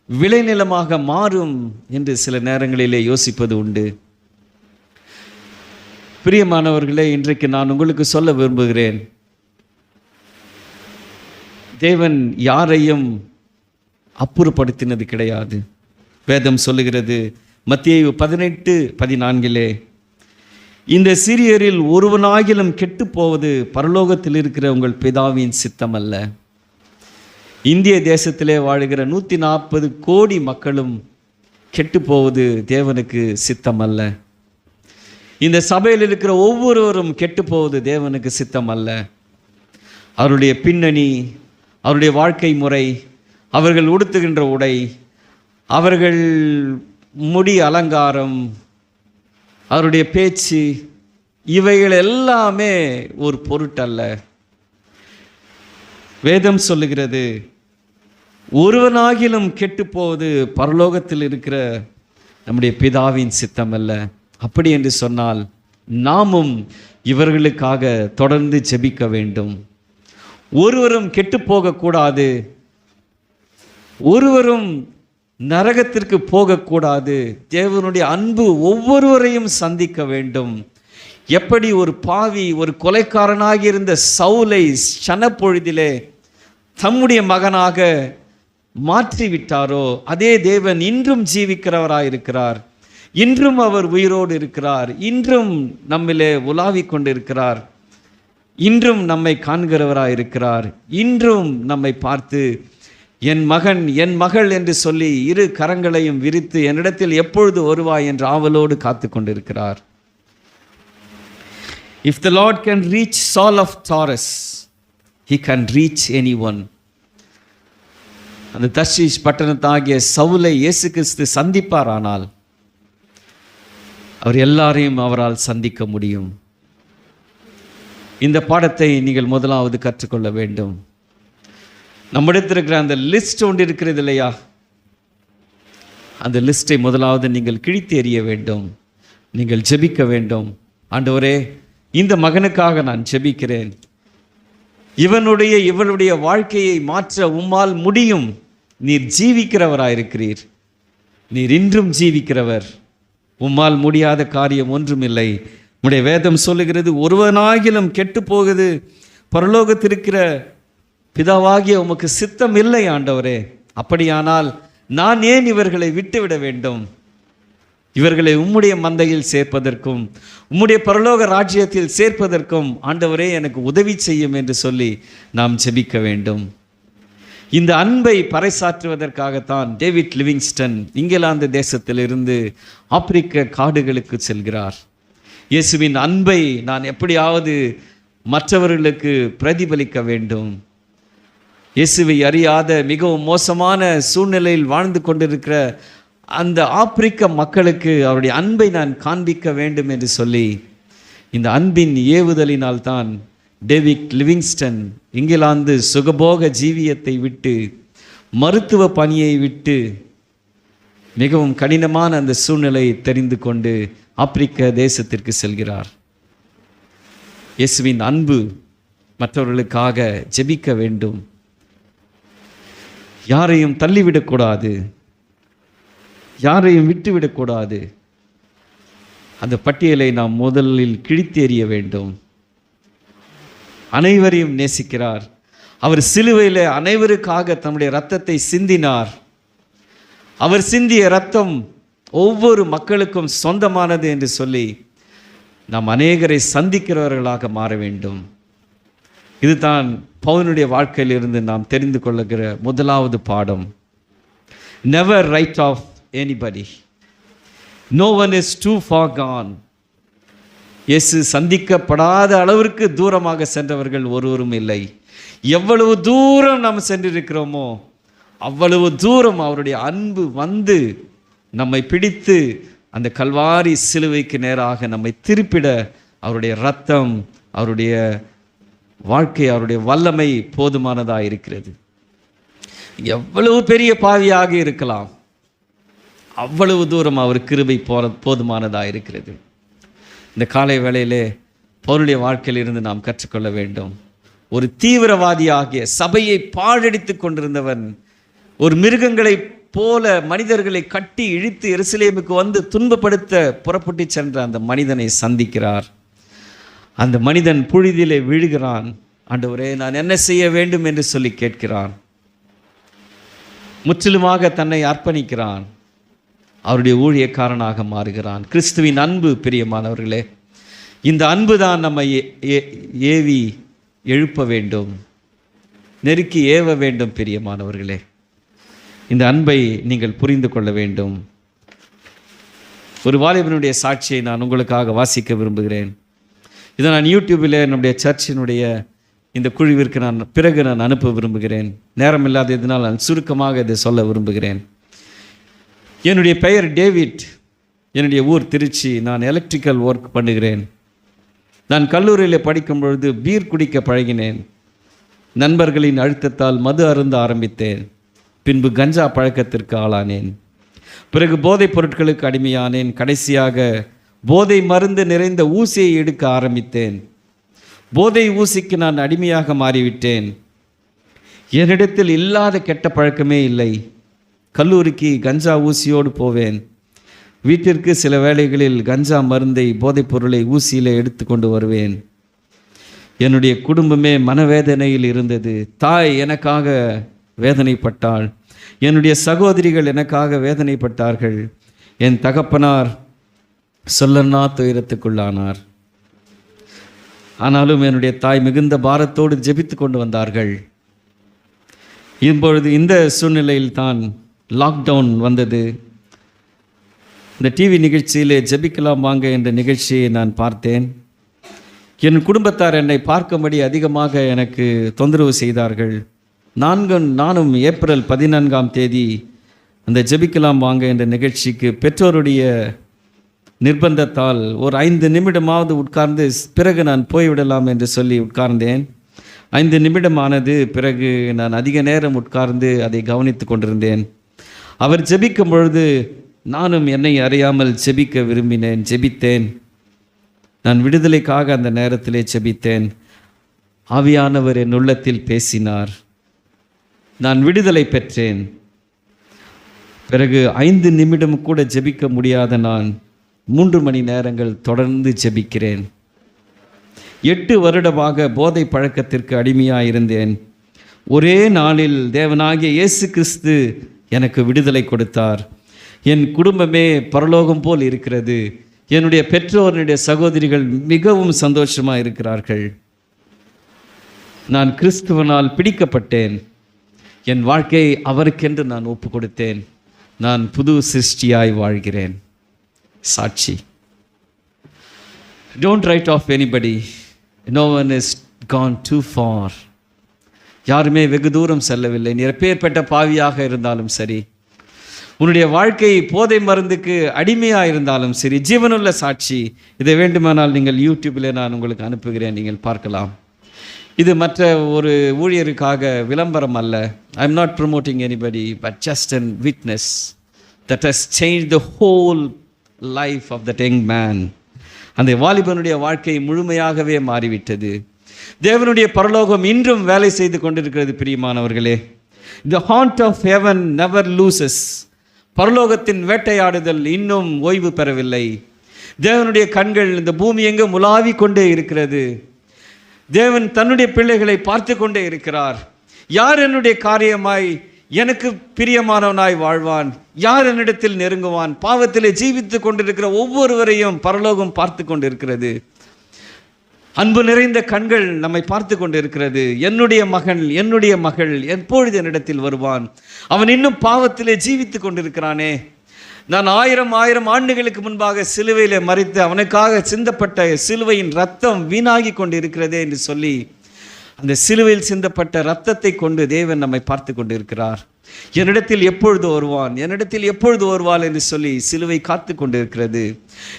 விளைநிலமாக மாறும் என்று சில நேரங்களிலே யோசிப்பது உண்டு. பிரியமானவர்களே, இன்றைக்கு நான் உங்களுக்கு சொல்ல விரும்புகிறேன், தேவன் யாரையும் அப்புறப்படுத்தினது கிடையாது. வேதம் சொல்லுகிறது மத்தேயு 18:14, இந்த சிறியரில் ஒருவனாகிலும் கெட்டு போவது பரலோகத்தில் இருக்கிற உங்கள் பிதாவின் சித்தம் அல்ல. இந்திய தேசத்திலே வாழுகிற 140 கோடி மக்களும் கெட்டு போவது தேவனுக்கு சித்தம் அல்ல. இந்த சபையில் இருக்கிற ஒவ்வொருவரும் கெட்டு போவது தேவனுக்கு சித்தம் அல்ல. அவருடைய பின்னணி, அவருடைய வாழ்க்கை முறை, அவர்கள் உடுத்துகின்ற உடை, அவர்கள் முடி அலங்காரம், அவருடைய பேச்சு, இவைகள் எல்லாமே ஒரு பொருட்டல்ல. வேதம் சொல்லுகிறது ஒருவனாகிலும் கெட்டு போவது பரலோகத்தில் இருக்கிற நம்முடைய பிதாவின் சித்தம் அல்ல. அப்படி என்று சொன்னால் நாமும் இவர்களுக்காக தொடர்ந்து ஜெபிக்க வேண்டும். ஒருவரும் கெட்டு போகக்கூடாது, ஒருவரும் நரகத்திற்கு போகக்கூடாது. தேவனுடைய அன்பு ஒவ்வொருவரையும் சந்திக்க வேண்டும். எப்படி ஒரு பாவி, ஒரு கொலைக்காரனாக இருந்த சவுலை சனப்பொழுதிலே தம்முடைய மகனாக மாற்றிவிட்டாரோ, அதே தேவன் இன்றும் ஜீவிக்கிறவராயிருக்கிறார். இன்றும் அவர் உயிரோடு இருக்கிறார். இன்றும் நம்மிலே உலாவிக் கொண்டிருக்கிறார். இன்றும் நம்மை காண்கிறவராயிருக்கிறார். இன்றும் நம்மை பார்த்து என் மகன், என் மகள் என்று சொல்லி இரு கரங்களையும் விரித்து என்னிடத்தில் எப்பொழுது வருவாய் என்று ஆவலோடு காத்து கொண்டிருக்கிறார். If the Lord can reach Saul of Tarsus, he can reach anyone. அந்த தர்ஷீஷ் பட்டணத்தாகிய சவுலை இயேசு கிறிஸ்து சந்திப்பாரானால் அவர் எல்லாரையும் அவரால் சந்திக்க முடியும். இந்த பாடத்தை நீங்கள் முதலாவது கற்றுக்கொள்ள வேண்டும். நம்மிடத்தில் இருக்கிற அந்த லிஸ்ட் ஒன்று இருக்கிறது இல்லையா, அந்த லிஸ்ட்டை முதலாவது நீங்கள் கிழித்து எறிய வேண்டும். நீங்கள் ஜெபிக்க வேண்டும். ஆண்டவரே, இந்த மகனுக்காக நான் ஜெபிக்கிறேன். இவளுடைய வாழ்க்கையை மாற்ற உம்மால் முடியும். நீர் ஜீவிக்கிறவராயிருக்கிறீர். நீர் இன்றும் ஜீவிக்கிறவர். உம்மால் முடியாத காரியம் ஒன்றுமில்லை. உம்முடைய வேதம் சொல்லுகிறது ஒருவனாகிலும் கெட்டு போகுது பரலோகத்திருக்கிற பிதாவாகிய உமக்கு சித்தம் இல்லை ஆண்டவரே. அப்படியானால் நான் ஏன் இவர்களை விட்டுவிட வேண்டும்? இவர்களை உம்முடைய மந்தையில் சேர்ப்பதற்கும் உம்முடைய பரலோக ராஜ்யத்தில் சேர்ப்பதற்கும் ஆண்டவரே எனக்கு உதவி செய்யும் என்று சொல்லி நாம் ஜெபிக்க வேண்டும். இந்த அன்பை பறைசாற்றுவதற்காகத்தான் டேவிட் லிவிங்ஸ்டன் இங்கிலாந்து தேசத்திலிருந்து ஆப்பிரிக்க காடுகளுக்கு செல்கிறார். இயேசுவின் அன்பை நான் எப்படியாவது மற்றவர்களுக்கு பிரதிபலிக்க வேண்டும். இயேசுவை அறியாத மிகவும் மோசமான சூழ்நிலையில் வாழ்ந்து கொண்டிருக்கிற அந்த ஆப்பிரிக்க மக்களுக்கு அவருடைய அன்பை நான் காண்பிக்க வேண்டும் என்று சொல்லி இந்த அன்பின் ஏவுதலினால் தான் டேவிட் லிவிங்ஸ்டன் இங்கிலாந்து சுகபோக ஜீவியத்தை விட்டு, மருத்துவ பணியை விட்டு, மிகவும் கடினமான அந்த சூழ்நிலையை தெரிந்து கொண்டு ஆப்பிரிக்க தேசத்திற்கு செல்கிறார். இயேசுவின் அன்பு மற்றவர்களுக்காக ஜெபிக்க வேண்டும். யாரையும் தள்ளிவிடக்கூடாது, யாரையும் விட்டுவிடக்கூடாது. அந்த பட்டியலை நாம் முதலில் கிழித்தெறிய வேண்டும். அனைவரையும் நேசிக்கிறார். அவர் சிலுவையில் அனைவருக்காக தம்முடைய இரத்தத்தை சிந்தினார். அவர் சிந்திய இரத்தம் ஒவ்வொரு மக்களுக்கும் சொந்தமானது என்று சொல்லி நாம் அநேகரை சந்திக்கிறவர்களாக மாற வேண்டும். இதுதான் பவுலுடைய வாழ்க்கையிலிருந்து நாம் தெரிந்து கொள்ளுகிற முதலாவது பாடம். Never write off anybody. No one is too far gone. இயேசு சந்திக்கப்படாத அளவிற்கு தூரமாக சென்றவர்கள் ஒருவரும் இல்லை. எவ்வளவு தூரம் நாம் சென்றிருக்கிறோமோ அவ்வளவு தூரம் அவருடைய அன்பு வந்து நம்மை பிடித்து அந்த கல்வாரி சிலுவைக்கு நேராக நம்மை திருப்பிட அவருடைய இரத்தம், அவருடைய வாழ்க்கை, அவருடைய வல்லமை போதுமானதாக இருக்கிறது. எவ்வளவு பெரிய பாவியாக இருக்கலாம், அவ்வளவு தூரம் அவர் கிருபை போதுமானதாக இருக்கிறது. இந்த காலை வேளையிலே பவுலுடைய வாழ்க்கையிலிருந்து நாம் கற்றுக்கொள்ள வேண்டும். ஒரு தீவிரவாதியாகிய சபையை பாழடித்து கொண்டிருந்தவன், ஒரு மிருகங்களை போல மனிதர்களை கட்டி இழுத்து எருசலேமுக்கு வந்து துன்பப்படுத்த புறப்பட்டு சென்ற அந்த மனிதனை சந்திக்கிறார். அந்த மனிதன் புழுதியிலே விழுகிறான். ஆண்டவரே, நான் என்ன செய்ய வேண்டும் என்று சொல்லி கேட்கிறான். முற்றிலுமாக தன்னை அர்ப்பணிக்கிறான், அவருடைய ஊழியக்காரனாக மாறுகிறான். கிறிஸ்துவின் அன்பு பிரியமானவர்களே, இந்த அன்பு தான் நம்மை ஏவி எழுப்ப வேண்டும், நெருக்கி ஏவ வேண்டும். பிரியமானவர்களே, இந்த அன்பை நீங்கள் புரிந்து கொள்ள வேண்டும். ஒரு வாலிபனுடைய சாட்சியை நான் உங்களுக்காக வாசிக்க விரும்புகிறேன். இதை நான் யூடியூபில் நம்முடைய சர்ச்சினுடைய இந்த குழுவிற்கு பிறகு நான் அனுப்ப விரும்புகிறேன். நேரம் இல்லாத இதனால் நான் சுருக்கமாக இதை சொல்ல விரும்புகிறேன். என்னுடைய பெயர் டேவிட், என்னுடைய ஊர் திருச்சி. நான் எலக்ட்ரிக்கல் ஒர்க் பண்ணுகிறேன். நான் கல்லூரியில் படிக்கும் பொழுது பீர் குடிக்க பழகினேன். நண்பர்களின் அழுத்தத்தால் மது அருந்த ஆரம்பித்தேன். பின்பு கஞ்சா பழக்கத்திற்கு ஆளானேன். பிறகு போதைப் பொருட்களுக்கு அடிமையானேன். கடைசியாக போதை மருந்து நிறைந்த ஊசியை எடுக்க ஆரம்பித்தேன். போதை ஊசிக்கு நான் அடிமையாக மாறிவிட்டேன். என்னிடத்தில் இல்லாத கெட்ட பழக்கமே இல்லை. கல்லூரிக்கு கஞ்சா ஊசியோடு போவேன். வீட்டிற்கு சில வேளைகளில் கஞ்சா மருந்தை போதைப் பொருளை ஊசியில் எடுத்து கொண்டு வருவேன். என்னுடைய குடும்பமே மனவேதனையில் இருந்தது. தாய் எனக்காக வேதனைப்பட்டாள். என்னுடைய சகோதரிகள் எனக்காக வேதனைப்பட்டார்கள். என் தகப்பனார் சொல்லன்னா துயரத்துக்குள்ளானார். ஆனாலும் என்னுடைய தாய் மிகுந்த பாரத்தோடு ஜெபித்து கொண்டு வந்தார்கள். இப்பொழுது இந்த சூழ்நிலையில் தான் லாக்டவுன் வந்தது. இந்த டிவி நிகழ்ச்சியிலே ஜெபிக்கலாம் வாங்க என்ற நிகழ்ச்சியை நான் பார்த்தேன். என் குடும்பத்தார் என்னை பார்க்கும்படி அதிகமாக எனக்கு தொந்தரவு செய்தார்கள். நானும் ஏப்ரல் 14 அந்த ஜெபிக்கலாம் வாங்க என்ற நிகழ்ச்சிக்கு பெற்றோருடைய நிர்பந்தத்தால் ஒரு 5 நிமிடமாவது உட்கார்ந்து பிறகு நான் போய்விடலாம் என்று சொல்லி உட்கார்ந்தேன். 5 நிமிடமானது. பிறகு நான் அதிக நேரம் உட்கார்ந்து அதை கவனித்து கொண்டிருந்தேன். அவர் ஜெபிக்கும் பொழுது நானும் என்னை அறியாமல் ஜெபிக்க விரும்பினேன். ஜெபித்தேன். நான் விடுதலைக்காக அந்த நேரத்திலே ஜெபித்தேன். ஆவியானவர் என் உள்ளத்தில் பேசினார். நான் விடுதலை பெற்றேன். பிறகு 5 நிமிடம் கூட ஜெபிக்க முடியாத நான் 3 மணி நேரங்கள் தொடர்ந்து ஜெபிக்கிறேன். 8 வருடமாக போதை பழக்கத்திற்கு அடிமையாக இருந்தேன். ஒரே நாளில் தேவனாகிய இயேசு கிறிஸ்து எனக்கு விடுதலை கொடுத்தார். என் குடும்பமே பரலோகம் போல் இருக்கிறது. என்னுடைய பெற்றோருடைய சகோதரிகள் மிகவும் சந்தோஷமாக இருக்கிறார்கள். நான் கிறிஸ்துவனால் பிடிக்கப்பட்டேன். என் வாழ்க்கையை அவருக்கென்று நான் ஒப்பு கொடுத்தேன். நான் புது சிருஷ்டியாய் வாழ்கிறேன். சாட்சி. Don't write off anybody. No one is gone too far. யாருமே வெகு தூரம் செல்லவில்லை. நீ எப்பேற்பட்ட பாவியாக இருந்தாலும் சரி, உன்னுடைய வாழ்க்கை போதை மருந்துக்கு அடிமையாக இருந்தாலும் சரி, ஜீவனுள்ள சாட்சி. இதை வேண்டுமானால் நீங்கள் யூடியூப்பில் நான் உங்களுக்கு அனுப்புகிறேன், நீங்கள் பார்க்கலாம். இது மற்ற ஒரு ஊழியருக்காக விளம்பரம் அல்ல. I am not promoting anybody, but just an witness that has changed the whole life of that young man. அந்த வாலிபனுடைய வாழ்க்கை முழுமையாகவே மாறிவிட்டது. தேவனுடைய பரலோகம் இன்றும் வேலை செய்து கொண்டிருக்கிறது. பிரியமானவர்களே, the haunt of heaven never loses. பரலோகத்தின் வேட்டையாடுதல் இன்னும் ஓய்வு பெறவில்லை. தேவனுடைய கண்கள் இந்த பூமி எங்கும் உலாவி கொண்டே இருக்கிறது. தேவன் தன்னுடைய பிள்ளைகளை பார்த்து கொண்டே இருக்கிறார். யார் என்னுடைய காரியமாய் எனக்கு பிரியமானவனாய் வாழ்வான், யார் என்னிடத்தில் நெருங்குவான்? பாவத்திலே ஜீவித்து கொண்டிருக்கிற ஒவ்வொருவரையும் பரலோகம் பார்த்து கொண்டிருக்கிறது. அன்பு நிறைந்த கண்கள் நம்மை பார்த்து கொண்டிருக்கிறது. என்னுடைய மகன், என்னுடைய மகள் எப்பொழுது என்னிடத்தில் வருவான்? அவன் இன்னும் பாவத்திலே ஜீவித்து கொண்டிருக்கிறானே. நான் 1000 ஆண்டுகளுக்கு முன்பாக சிலுவையில் மறித்து அவனுக்காக சிந்தப்பட்ட சிலுவையின் ரத்தம் வீணாகி கொண்டு இருக்கிறதே என்று சொல்லி, அந்த சிலுவையில் சிந்தப்பட்ட இரத்தத்தை கொண்டு தேவன் நம்மை பார்த்து கொண்டிருக்கிறார். என்னிடத்தில் எப்பொழுது வருவான், என்னிடத்தில் எப்பொழுது வருவாள் என்று சொல்லி சிலுவை காத்து கொண்டிருக்கிறது.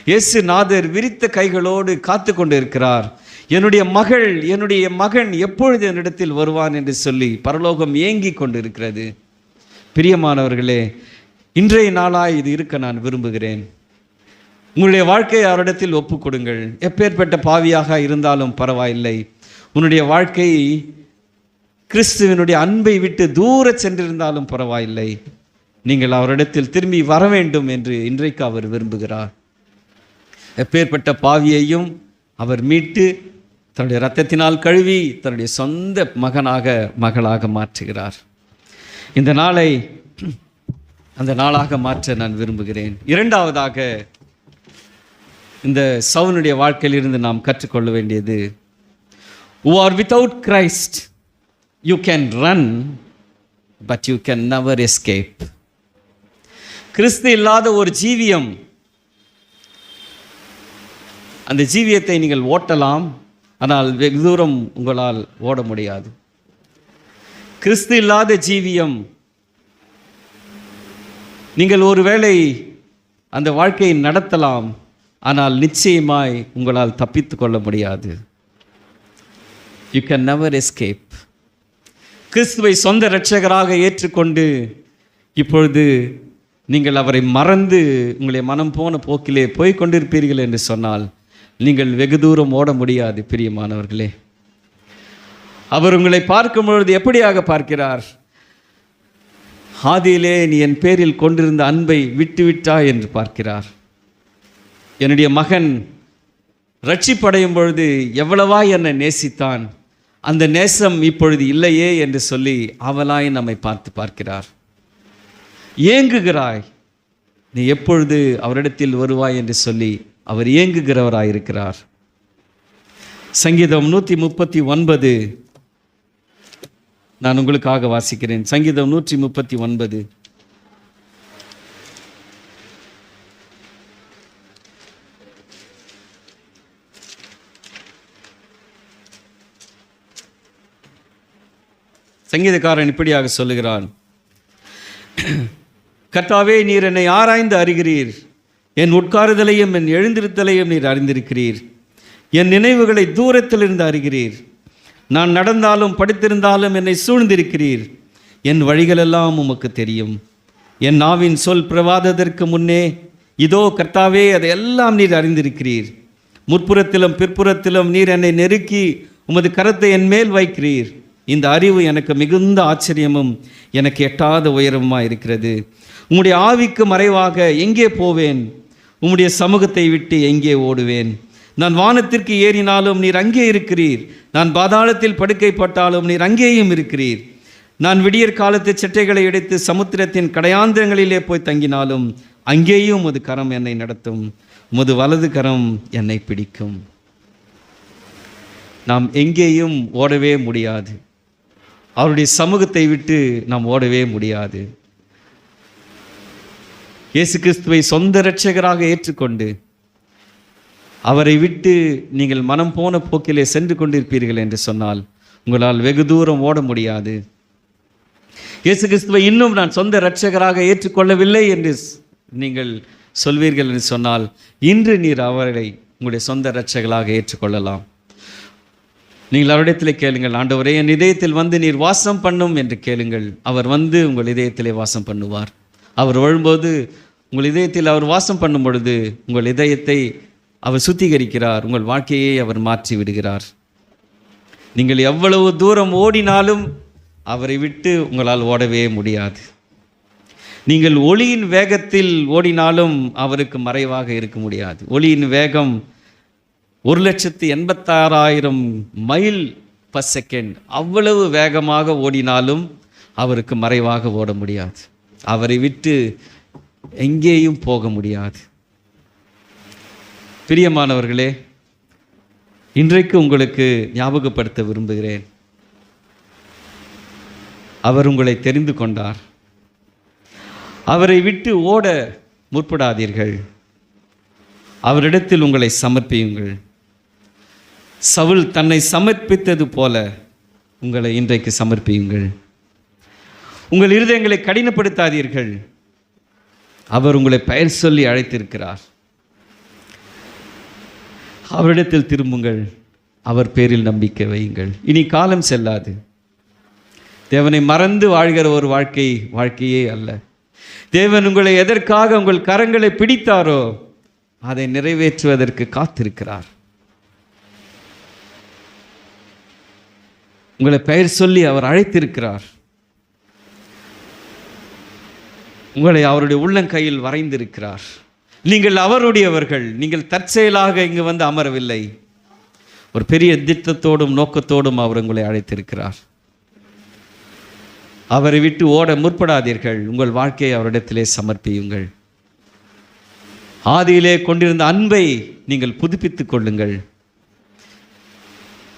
இயேசு நாதர் விரித்த கைகளோடு காத்து கொண்டிருக்கிறார். என்னுடைய மகள், என்னுடைய மகன் எப்பொழுது என்னிடத்தில் வருவான் என்று சொல்லி பரலோகம் ஏங்கி கொண்டிருக்கிறது. பிரியமானவர்களே, இன்றைய நாளாய் இது இருக்க நான் விரும்புகிறேன். உங்களுடைய வாழ்க்கையை அவரிடத்தில் ஒப்பு கொடுங்கள். எப்பேற்பட்ட பாவியாக இருந்தாலும் பரவாயில்லை. உன்னுடைய வாழ்க்கை கிறிஸ்துவனுடைய அன்பை விட்டு தூர சென்றிருந்தாலும் பரவாயில்லை. நீங்கள் அவரிடத்தில் திரும்பி வர வேண்டும் என்று இன்றைக்கு அவர் விரும்புகிறார். எப்பேற்பட்ட பாவியையும் அவர் மீட்டு தன்னுடைய இரத்தத்தினால் கழுவி தன்னுடைய சொந்த மகனாக மகளாக மாற்றுகிறார். இந்த நாளை அந்த நாளாக மாற்ற நான் விரும்புகிறேன். இரண்டாவதாக, இந்த சவுலுடைய வாழ்க்கையிலிருந்து நாம் கற்றுக்கொள்ள வேண்டியது, who are without Christ you can run but you can never escape. கிறிஸ்து இல்லாத ஒரு ஜீவியம், அந்த ஜீவியத்தை நீங்கள் ஓட்டலாம், ஆனால் வெகு தூரம் உங்களால் ஓட முடியாது. கிறிஸ்து இல்லாத ஜீவியம், நீங்கள் ஒருவேளை அந்த வாழ்க்கையை நடத்தலாம், ஆனால் நிச்சயமாய் உங்களால் தப்பித்து கொள்ள முடியாது. You can never escape. கிறிஸ்துவை சொந்த இரட்சகராக ஏற்றுக்கொண்டு இப்பொழுது நீங்கள் அவரை மறந்து உங்களை மனம் போன போக்கிலே போய் கொண்டிருப்பீர்கள் என்று சொன்னால் நீங்கள் வெகு தூரம் ஓட முடியாது. பிரியமானவர்களே, அவர் உங்களை பார்க்கும் பொழுது எப்படியாக பார்க்கிறார்? ஆதியிலே நீ என் பேரில் கொண்டிருந்த அன்பை விட்டுவிட்டாய் என்று பார்க்கிறார். என்னுடைய மகன் ரட்சிப்படையும் பொழுது எவ்வளவா என்னை நேசித்தான், அந்த நேசம் இப்பொழுது இல்லையே என்று சொல்லி அவளாய் நம்மை பார்த்து பார்க்கிறார். ஏங்குகிறாய், நீ எப்பொழுது அவரிடத்தில் வருவாய் என்று சொல்லி அவர் ஏங்குகிறவராயிருக்கிறார். சங்கீதம் 139 நான் உங்களுக்காக வாசிக்கிறேன். சங்கீதம் 139. சங்கீதக்காரன் இப்படியாக சொல்லுகிறான், கர்த்தாவே, நீர் என்னை ஆராய்ந்து அறிகிறீர், என் உட்காருதலையும் என் எழுந்திருத்தலையும் நீர் அறிந்திருக்கிறீர், என் நினைவுகளை தூரத்திலிருந்து அறிகிறீர். நான் நடந்தாலும் படுத்திருந்தாலும் என்னை சூழ்ந்திருக்கிறீர், என் வழிகளெல்லாம் உமக்கு தெரியும். என் நாவின் சொல் பிரவாதத்திற்கு முன்னே இதோ கர்த்தாவே, அதையெல்லாம் நீர் அறிந்திருக்கிறீர். முற்புறத்திலும் பிற்புறத்திலும் நீர் என்னை நெருக்கி உமது கரத்தை என் மேல் வைக்கிறீர். இந்த அறிவு எனக்கு மிகுந்த ஆச்சரியமும் எனக்கு எட்டாத உயரமாக இருக்கிறது. உம்முடைய ஆவிக்கு மறைவாக எங்கே போவேன்? உம்முடைய சமூகத்தை விட்டு எங்கே ஓடுவேன்? நான் வானத்திற்கு ஏறினாலும் நீர் அங்கே இருக்கிறீர், நான் பாதாளத்தில் படுக்கைப்பட்டாலும் நீர் அங்கேயும் இருக்கிறீர். நான் விடியற் காலத்து சட்டைகளை எடுத்து சமுத்திரத்தின் கடையாந்திரங்களிலே போய் தங்கினாலும் அங்கேயும் உமது கரம் என்னை நடத்தும், உமது வலது கரம் என்னை பிடிக்கும். நாம் எங்கேயும் ஓடவே முடியாது, அவருடைய சமூகத்தை விட்டு நாம் ஓடவே முடியாது. இயேசு கிறிஸ்துவை சொந்த இரட்சகராக ஏற்றுக்கொண்டு அவரை விட்டு நீங்கள் மனம் போன போக்கிலே சென்று கொண்டிருப்பீர்கள் என்று சொன்னால் உங்களால் வெகு தூரம் ஓட முடியாது. இயேசு கிறிஸ்துவை இன்னும் நான் சொந்த இரட்சகராக ஏற்றுக்கொள்ளவில்லை என்று நீங்கள் சொல்வீர்கள் என்று சொன்னால் இன்று நீர் அவரை உங்களுடைய சொந்த இரட்சகராக ஏற்றுக்கொள்ளலாம். நீங்கள் அவரிடத்தில் கேளுங்கள், ஆண்டவரே, என் இதயத்தில் வந்து நீர் வாசம் பண்ணும் என்று கேளுங்கள். அவர் வந்து உங்கள் இதயத்திலே வாசம் பண்ணுவார். அவர் வரும்போது உங்கள் இதயத்தில் அவர் வாசம் பண்ணும் பொழுது உங்கள் இதயத்தை அவர் சுத்திகரிக்கிறார், உங்கள் வாழ்க்கையை அவர் மாற்றி விடுகிறார். நீங்கள் எவ்வளவு தூரம் ஓடினாலும் அவரை விட்டு உங்களால் ஓடவே முடியாது. நீங்கள் ஒளியின் வேகத்தில் ஓடினாலும் அவருக்கு மறைவாக இருக்க முடியாது. ஒளியின் வேகம் 1,86,000 மைல் பர் செகண்ட். அவ்வளவு வேகமாக ஓடினாலும் அவருக்கு மறைவாக ஓட முடியாது. அவரை விட்டு எங்கேயும் போக முடியாது. பிரியமானவர்களே, இன்றைக்கு உங்களுக்கு ஞாபகப்படுத்த விரும்புகிறேன், அவர் உங்களை தெரிந்து கொண்டார். அவரை விட்டு ஓட முற்படாதீர்கள். அவரிடத்தில் உங்களை சமர்ப்பியுங்கள். சவுல் தன்னை சமர்ப்பித்தது போல உங்களை இன்றைக்கு சமர்ப்பியுங்கள். உங்கள் இருதயங்களை கடினப்படுத்தாதீர்கள். அவர் உங்களை பெயர் சொல்லி அழைத்திருக்கிறார். அவரிடத்தில் திரும்புங்கள், அவர் பேரில் நம்பிக்கை வையுங்கள். இனி காலம் செல்லாது. தேவனை மறந்து வாழ்கிற ஒரு வாழ்க்கையே அல்ல. தேவன் உங்களை எதற்காக உங்கள் கரங்களை பிடித்தாரோ அதை நிறைவேற்றுவதற்கு காத்திருக்கிறார். உங்களை பெயர் சொல்லி அவர் அழைத்திருக்கிறார். உங்களை அவருடைய உள்ளங்கையில் வரைந்திருக்கிறார். நீங்கள் அவருடையவர்கள். நீங்கள் தற்செயலாக இங்கு வந்து அமரவில்லை. ஒரு பெரிய திட்டத்தோடும் நோக்கத்தோடும் அவர் உங்களை அழைத்திருக்கிறார். அவரை விட்டு ஓட முற்படாதீர்கள். உங்கள் வாழ்க்கையை அவரிடத்திலே சமர்ப்பியுங்கள். ஆதியிலே கொண்டிருந்த அன்பை நீங்கள் புதுப்பித்துக் கொள்ளுங்கள்.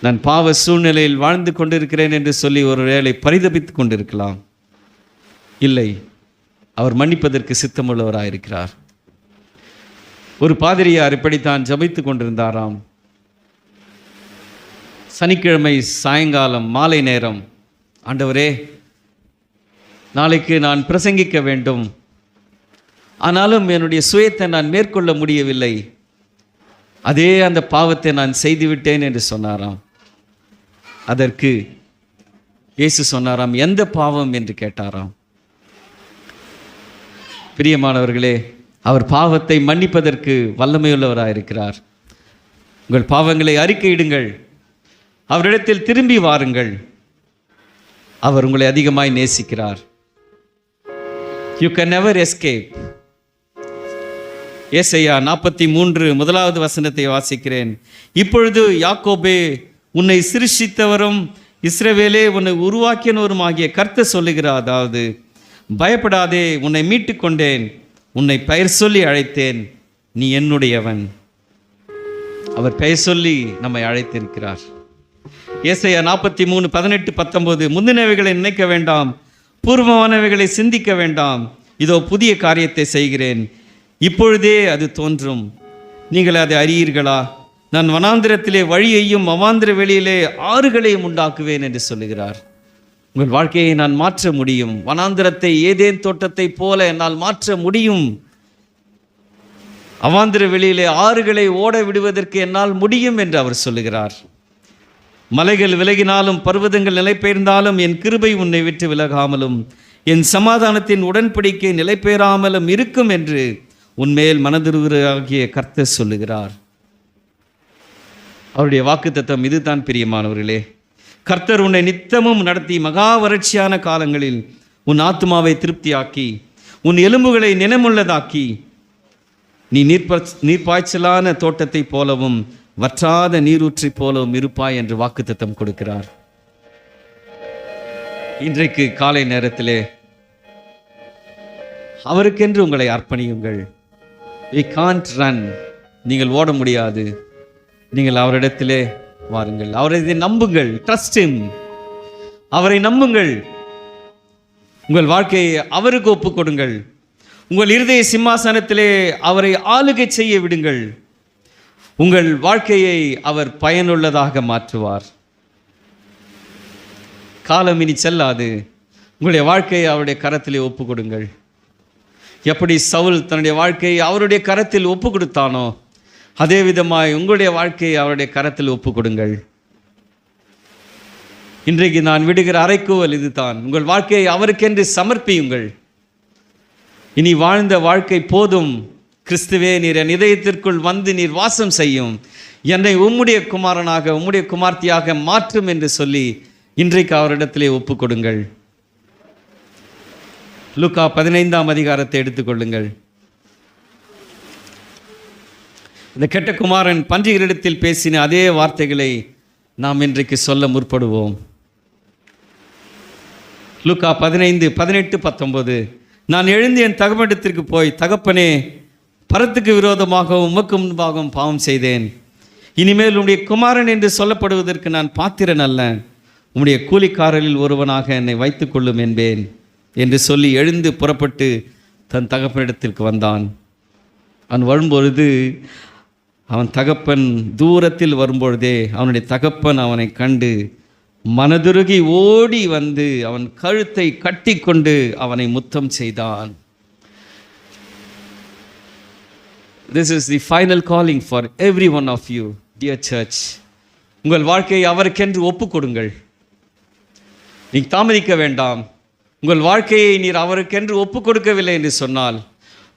நான் பாவ சூழ்நிலையில் வாழ்ந்து கொண்டிருக்கிறேன் என்று சொல்லி ஒரு வேளை பரிதபித்துக் கொண்டிருக்கலாம். இல்லை, அவர் மன்னிப்பதற்கு சித்தமுள்ளவராயிருக்கிறார். ஒரு பாதிரியார் இப்படித்தான் ஜபித்து கொண்டிருந்தாராம். சனிக்கிழமை சாயங்காலம் மாலை நேரம், ஆண்டவரே, நாளைக்கு நான் பிரசங்கிக்க வேண்டும், ஆனாலும் என்னுடைய சுயத்தை நான் மேற்கொள்ள முடியவில்லை, அதே அந்த பாவத்தை நான் செய்துவிட்டேன் என்று சொன்னாராம். அதற்கு இயேசு சொன்னாராம், எந்த பாவம் என்று கேட்டாராம். பிரியமானவர்களே, அவர் பாவத்தை மன்னிப்பதற்கு வல்லமையுள்ளவராயிருக்கிறார். உங்கள் பாவங்களை அறிக்கையிடுங்கள், அவரிடத்தில் திரும்பி வாருங்கள். அவர் உங்களை அதிகமாய் நேசிக்கிறார். You can never escape. ஏசாயா 43 முதலாவது வசனத்தை வாசிக்கிறேன். இப்பொழுது யாக்கோபே, உன்னை சிருஷ்டித்தவரும் இஸ்ரவேலே உன்னை உருவாக்கினவருமாகிய கர்த்தர் சொல்லுகிறார், அதாவது பயப்படாதே, உன்னை மீட்டு கொண்டேன், உன்னை பெயர் சொல்லி அழைத்தேன், நீ என்னுடையவன். அவர் பெயர் சொல்லி நம்மை அழைத்திருக்கிறார். ஏசாயா 43 18 19 முந்தினவைகளை நினைக்க வேண்டாம், பூர்வமானவைகளை சிந்திக்க வேண்டாம், இதோ புதிய காரியத்தை செய்கிறேன், இப்பொழுதே அது தோன்றும், நீங்கள் அதை அறியீர்களா? நான் வனாந்திரத்திலே வழியையும் அவாந்திர வெளியிலே ஆறுகளையும் உண்டாக்குவேன் என்று சொல்லுகிறார். உங்கள் வாழ்க்கையை நான் மாற்ற முடியும். வனாந்திரத்தை ஏதேன் தோட்டத்தை போல என்னால் மாற்ற முடியும். அவாந்திர வெளியிலே ஆறுகளை ஓட விடுவதற்கு என்னால் முடியும் என்று அவர் சொல்லுகிறார். மலைகள் விலகினாலும் பர்வதங்கள் நிலை பெயர்ந்தாலும் என் கிருபை உன்னை விட்டு விலகாமலும் என் சமாதானத்தின் உடன்படிக்கை நிலை பெயராமலும் இருக்கும் என்று உன்மேல் மனதுருவராகிய கர்த்தர் சொல்லுகிறார். அவருடைய வாக்குத்தத்தம் இதுதான். பிரியமானவர்களே, கர்த்தர் உன்னை நித்தமும் நடத்தி மகா வறட்சியான காலங்களில் உன் ஆத்துமாவை திருப்தியாக்கி உன் எலும்புகளை நினைமுள்ளதாக்கி நீ நீர்ப்பாய்ச்சலான தோட்டத்தை போலவும் வற்றாத நீரூற்றி போலவும் இருப்பாய் என்று வாக்குத்தத்தம் கொடுக்கிறார். இன்றைக்கு காலை நேரத்திலே அவருக்கென்று உங்களை அர்ப்பணியுங்கள். We can't run. நீங்கள் ஓட முடியாது. நீங்கள் அவரிடத்திலே வாருங்கள், அவரை நம்புங்கள். Trust him. அவரை நம்புங்கள். உங்கள் வாழ்க்கையை அவருக்கு ஒப்புக் கொடுங்கள். உங்கள் இருதய சிம்மாசனத்திலே அவரை ஆளுகை செய்ய விடுங்கள். உங்கள் வாழ்க்கையை அவர் பயனுள்ளதாக மாற்றுவார். காலம் இனி செல்லாது. உங்களுடைய வாழ்க்கையை அவருடைய கரத்திலே ஒப்பு கொடுங்கள். எப்படி சவுல் தன்னுடைய வாழ்க்கையை அவருடைய கரத்தில் ஒப்பு கொடுத்தானோ, அதே விதமாய் உங்களுடைய வாழ்க்கையை அவருடைய கரத்தில் ஒப்பு கொடுங்கள். இன்றைக்கு நான் விடுகிற அறைக்கூவல் இதுதான். உங்கள் வாழ்க்கையை அவருக்கென்று சமர்ப்பியுங்கள். இனி வாழ்ந்த வாழ்க்கை போதும். கிறிஸ்துவே, நீர் என் இதயத்திற்குள் வந்து நீர் வாசம் செய்யும், என்னை உம்முடைய குமாரனாக உம்முடைய குமார்த்தியாக மாற்றும் என்று சொல்லி இன்றைக்கு அவரிடத்திலே ஒப்பு கொடுங்கள். லூக்கா 15ஆம் அதிகாரத்தை எடுத்துக்கொள்ளுங்கள். இந்த கெட்ட குமாரன் பன்றிகளிடத்தில் பேசின அதே வார்த்தைகளை நாம் இன்றைக்கு சொல்ல முற்படுவோம். லூக்கா 15 18 19 நான் எழுந்து என் தகப்பனிடத்திற்கு போய், தகப்பனே, பரத்துக்கு விரோதமாகவும் உமக்கு முன்பாகவும் பாவம் செய்தேன், இனிமேல் உம்முடைய குமாரன் என்று சொல்லப்படுவதற்கு நான் பாத்திரன் அல்ல, உம்முடைய கூலிக்காரரில் ஒருவனாக என்னை வைத்துக் கொள்ளும் என்பேன் என்று சொல்லி எழுந்து புறப்பட்டு தன் தகப்பனிடத்திற்கு வந்தான். அவன் வரும்பொழுது அவன் தகப்பன் தூரத்தில் வரும்பொழுதே அவனுடைய தகப்பன் அவனை கண்டு மனதுருகி ஓடி வந்து அவன் கழுத்தை கட்டி கொண்டு அவனை முத்தம் செய்தான். This is the final calling for every one of you, dear church. உங்கள் வாழ்க்கையை அவருக்கென்று ஒப்புக் கொடுங்கள். நீ தாமதிக்க வேண்டாம். உங்கள் வாழ்க்கையை நீர் அவருக்கென்று ஒப்புக் கொடுக்கவில்லை என்று சொன்னால்,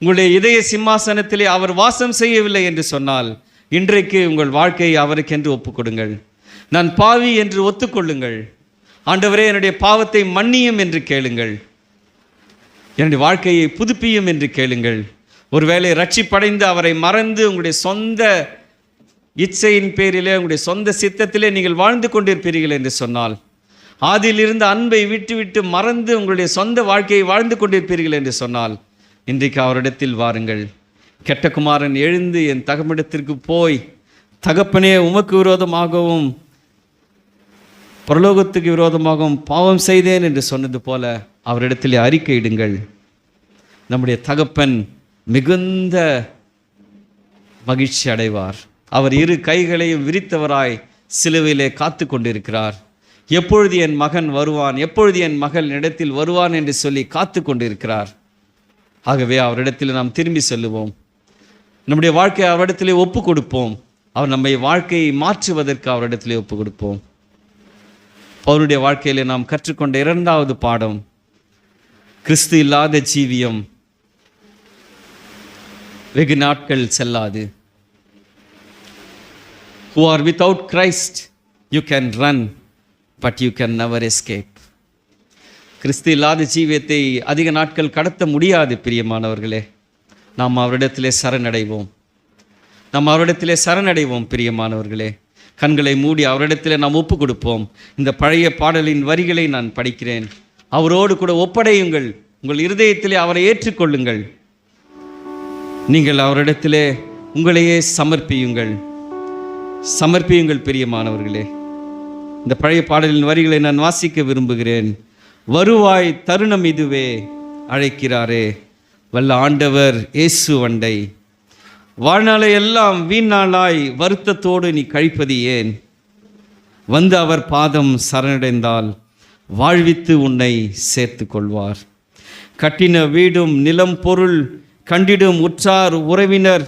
உங்களுடைய இதய சிம்மாசனத்திலே அவர் வாசம் செய்யவில்லை என்று சொன்னால், இன்றைக்கு உங்கள் வாழ்க்கையை அவருக்கென்று ஒப்புக் கொடுங்கள். நான் பாவி என்று ஒத்துக்கொள்ளுங்கள். ஆண்டவரே, என்னுடைய பாவத்தை மன்னியும் என்று கேளுங்கள். என்னுடைய வாழ்க்கையை புதுப்பியும் என்று கேளுங்கள். ஒருவேளை ரட்சிப்படைந்து அவரை மறந்து உங்களுடைய சொந்த இச்சையின் பேரிலே உங்களுடைய சொந்த சித்தத்திலே நீங்கள் வாழ்ந்து கொண்டிருப்பீர்கள் என்று சொன்னால், ஆதியில் இருந்த அன்பை விட்டு விட்டு மறந்து உங்களுடைய சொந்த வாழ்க்கையை வாழ்ந்து கொண்டிருப்பீர்கள் என்று சொன்னால் இன்றைக்கு அவரிடத்தில் வாருங்கள். கெட்ட குமாரன் எழுந்து என் தகப்பனிடத்திற்கு போய், தகப்பனே உமக்கு விரோதமாகவும் பரலோகத்துக்கு விரோதமாகவும் பாவம் செய்தேன் என்று சொன்னது போல அவரிடத்தில் அறிக்கையிடுங்கள். நம்முடைய தகப்பன் மிகுந்த மகிழ்ச்சி அடைவார். அவர் இரு கைகளையும் விரித்தவராய் சிலுவையிலே காத்து கொண்டிருக்கிறார். எப்பொழுது என் மகன் வருவான், எப்பொழுது என் மகள் இடத்தில் வருவான் என்று சொல்லி காத்து கொண்டிருக்கிறார். ஆகவே அவரிடத்தில் நாம் திரும்பி செல்லுவோம். நம்முடைய வாழ்க்கையை அவரிடத்திலே ஒப்பு கொடுப்போம். அவர் நம்மை வாழ்க்கையை மாற்றுவதற்கு அவரிடத்திலே ஒப்பு கொடுப்போம். அவருடைய வாழ்க்கையிலே நாம் கற்றுக்கொண்ட இரண்டாவது பாடம், கிறிஸ்து இல்லாத ஜீவியம் வெகு நாட்கள் செல்லாது. Who are without Christ, you can run, but you can never escape. கிறிஸ்து இல்லாத ஜீவியத்தை அதிக நாட்கள் கடத்த முடியாது. பிரியமானவர்களே, நாம் அவரிடத்திலே சரணடைவோம். பிரியமானவர்களே, கண்களை மூடி அவரிடத்திலே நாம் ஒப்பு கொடுப்போம். இந்த பழைய பாடலின் வரிகளை நான் படிக்கிறேன். அவரோடு கூட ஒப்படையுங்கள். உங்கள் இருதயத்திலே அவரை ஏற்றுக்கொள்ளுங்கள். நீங்கள் அவரிடத்திலே உங்களையே சமர்ப்பியுங்கள் பிரியமானவர்களே. இந்த பழைய பாடலின் வரிகளை நான் வாசிக்க விரும்புகிறேன். வருவாய் தருணம் இதுவே, அழைக்கிறாரே வல்ல ஆண்டவர் இயேசு வண்டை. வாழ்நாளை எல்லாம் வீணாளாய் வருத்தத்தோடு நீ கழிப்பது ஏன்? வந்து அவர் பாதம் சரணடைந்தால் வாழ்வித்து உன்னை சேர்த்து கொள்வார். கட்டின வீடும் நிலம் பொருள் கண்டிடும் உற்றார் உறவினர்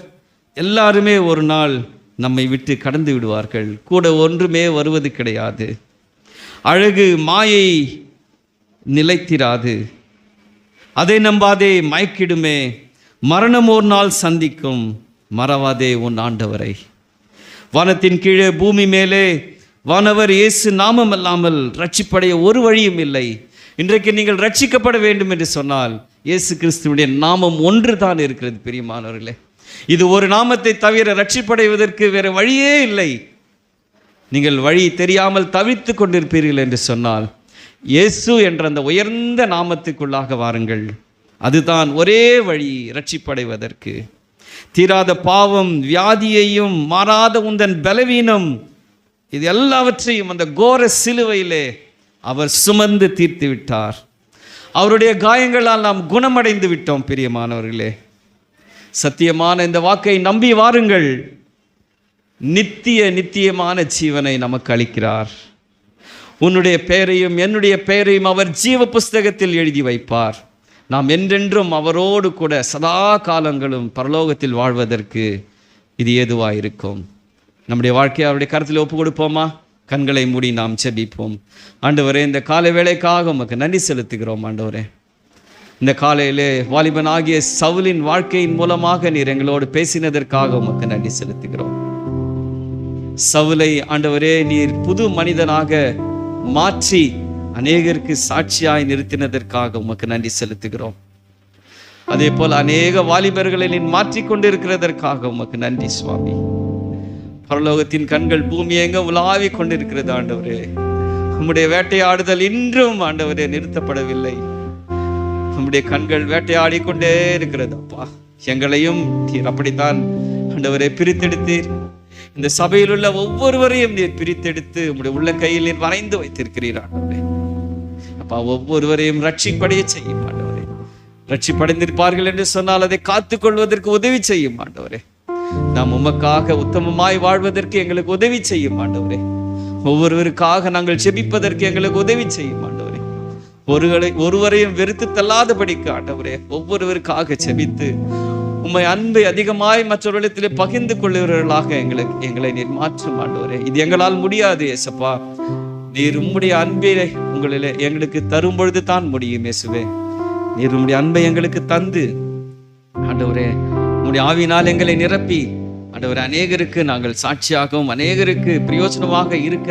எல்லாருமே ஒரு நாள் நம்மை விட்டு கடந்து விடுவார்கள். கூட ஒன்றுமே வருவது கிடையாது. அழகு மாயை நிலைத்திராது. அதை நம்பாதே, மயக்கிடுமே. மரணம் ஒரு நாள் சந்திக்கும், மறவாதே உன் ஆண்டவரை. வானத்தின் கீழே பூமி மேலே வானவர் இயேசு நாமம் அல்லாமல் ரட்சிப்படைய ஒரு வழியும் இல்லை. இன்றைக்கு நீங்கள் ரட்சிக்கப்பட வேண்டும் என்று சொன்னால் இயேசு கிறிஸ்துவுடைய நாமம் ஒன்று தான் இருக்கிறது. பிரியமானவர்களே, இது ஒரு நாமத்தை தவிர ரட்சிப்படைவதற்கு வேறு வழியே இல்லை. நீங்கள் வழி தெரியாமல் தவித்து கொண்டிருப்பீர்கள் என்று சொன்னால் இயேசு என்ற அந்த உயர்ந்த நாமத்துக்குள்ளாக வாருங்கள். அதுதான் ஒரே வழி ரட்சிப்படைவதற்கு. தீராத பாவம், வியாதியையும் மாறாத உந்தன் பலவீனம், இது எல்லாவற்றையும் அந்த கோர சிலுவையிலே அவர் சுமந்து தீர்த்து விட்டார். அவருடைய காயங்களால் நாம் குணமடைந்து விட்டோம். பிரியமானவர்களே, சத்தியமான இந்த வாக்கை நம்பி வாருங்கள். நித்தியமான ஜீவனை நமக்கு அளிக்கிறார். உன்னுடைய பெயரையும் என்னுடைய பெயரையும் அவர் ஜீவ புஸ்தகத்தில் எழுதி வைப்பார். நாம் என்றென்றும் அவரோடு கூட சதா காலங்களும் பரலோகத்தில் வாழ்வதற்கு இது ஏதுவாக இருக்கும். நம்முடைய வாழ்க்கையை அவருடைய கருத்தில் ஒப்பு கொடுப்போமா? கண்களை மூடி நாம் செபிப்போம். ஆண்டவரே, இந்த காலை வேளைக்காக உமக்கு நன்றி செலுத்துகிறோம். ஆண்டவரே, இந்த காலையிலே வாலிபன் ஆகிய சவுலின் வாழ்க்கையின் மூலமாக நீர் எங்களோடு பேசினதற்காக உமக்கு நன்றி செலுத்துகிறோம். சவுலை ஆண்டவரே நீர் புது மனிதனாக மாற்றி அநேகருக்கு சாட்சியாய் நிறுத்தினதற்காக உமக்கு நன்றி செலுத்துகிறோம். அதே போல் அநேக வாலிபர்களை நீர் மாற்றிக்கொண்டிருக்கிறதற்காக உமக்கு நன்றி சுவாமி. பரலோகத்தின் கண்கள் பூமி எங்க உலாவி கொண்டிருக்கிறது ஆண்டவரே. உம்முடைய வேட்டையாடுதல் இன்றும் ஆண்டவரே நிறுத்தப்படவில்லை. உம்முடைய கண்கள் வேட்டையாடி கொண்டே இருக்கிறது அப்பா. எங்களையும் நீர் அப்படித்தான் ஆண்டவரே பிரித்தெடுத்தீர். இந்த சபையில் உள்ள ஒவ்வொருவரையும் நீர் பிரித்தெடுத்து உம்முடைய உள்ள கையில் நீர் வரைந்து வைத்திருக்கிறீர் ஆண்டவரே. அப்பா, ஒவ்வொருவரையும் ரட்சிப்படைய செய்யும் ஆண்டவரே. ரட்சிப்படைந்திருப்பார்கள் என்று சொன்னால் அதை காத்துக் கொள்வதற்கு உதவி செய்யும் ஆண்டவரே. நாம் உமக்காக உத்தமமாய் வாழ்வதற்கு எங்களுக்கு உதவி செய்யும் ஆண்டவரே. ஒவ்வொருவருக்காக நாங்கள் செபிப்பதற்கு எங்களுக்கு உதவி செய்யும் ஆண்டவரே. ஒருவரையும் வெறுத்து தள்ளாதபடிக்கு ஆண்டவரே ஒவ்வொருவருக்காக செபித்து உம்மை அன்பை அதிகமாய் மற்றவர்களிடத்திலே பகிர்ந்து கொள்ளுகிறவர்களாக எங்களை நீர் மாற்றும் ஆண்டவரே. இது எங்களால் முடியாது ஏசப்பா. நீர் உம்முடைய அன்பை உங்களிலே எங்களுக்கு தரும் பொழுது தான் முடியும் இயேசுவே. நீர் உம்முடைய அன்பை எங்களுக்கு தந்து ஆண்டவரே உம்முடைய ஆவியினால் எங்களை நிரப்பி ஆண்டவரே அநேகருக்கு நாங்கள் சாட்சியாகவும் அநேகருக்கு பிரயோஜனமாக இருக்க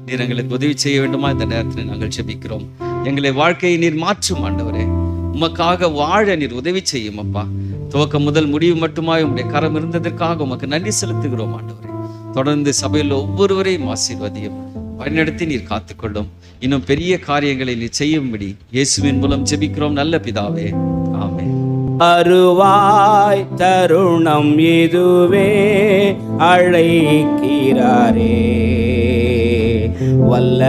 நீர் எங்களுக்கு உதவி செய்ய வேண்டுமா? இந்த நேரத்தில் நாங்கள் ஜெபிக்கிறோம். எங்களை வாழ்க்கையை நீர் மாற்றும் ஆண்டவரே. உமக்காக வாழ நீர் உதவி செய்யும் அப்பா. துவக்கம் முதல் முடிவு மட்டுமாய் உம்முடைய கரம் இருந்ததற்காக உமக்கு நன்றி செலுத்துகிறோம் ஆண்டவரே. தொடர்ந்து சபையில் ஒவ்வொருவரையும் ஆசீர்வதியும். வழிநடத்தி நீர் காத்துக்கொள்ளும். இன்னும் பெரிய காரியங்களை நீர் செய்யும்படி இயேசுவின் மூலம் ஜெபிக்கிறோம் நல்ல பிதாவே, ஆமென். அருவாய் தருணம் இதுவே அழைக்கிறாரே, வல்ல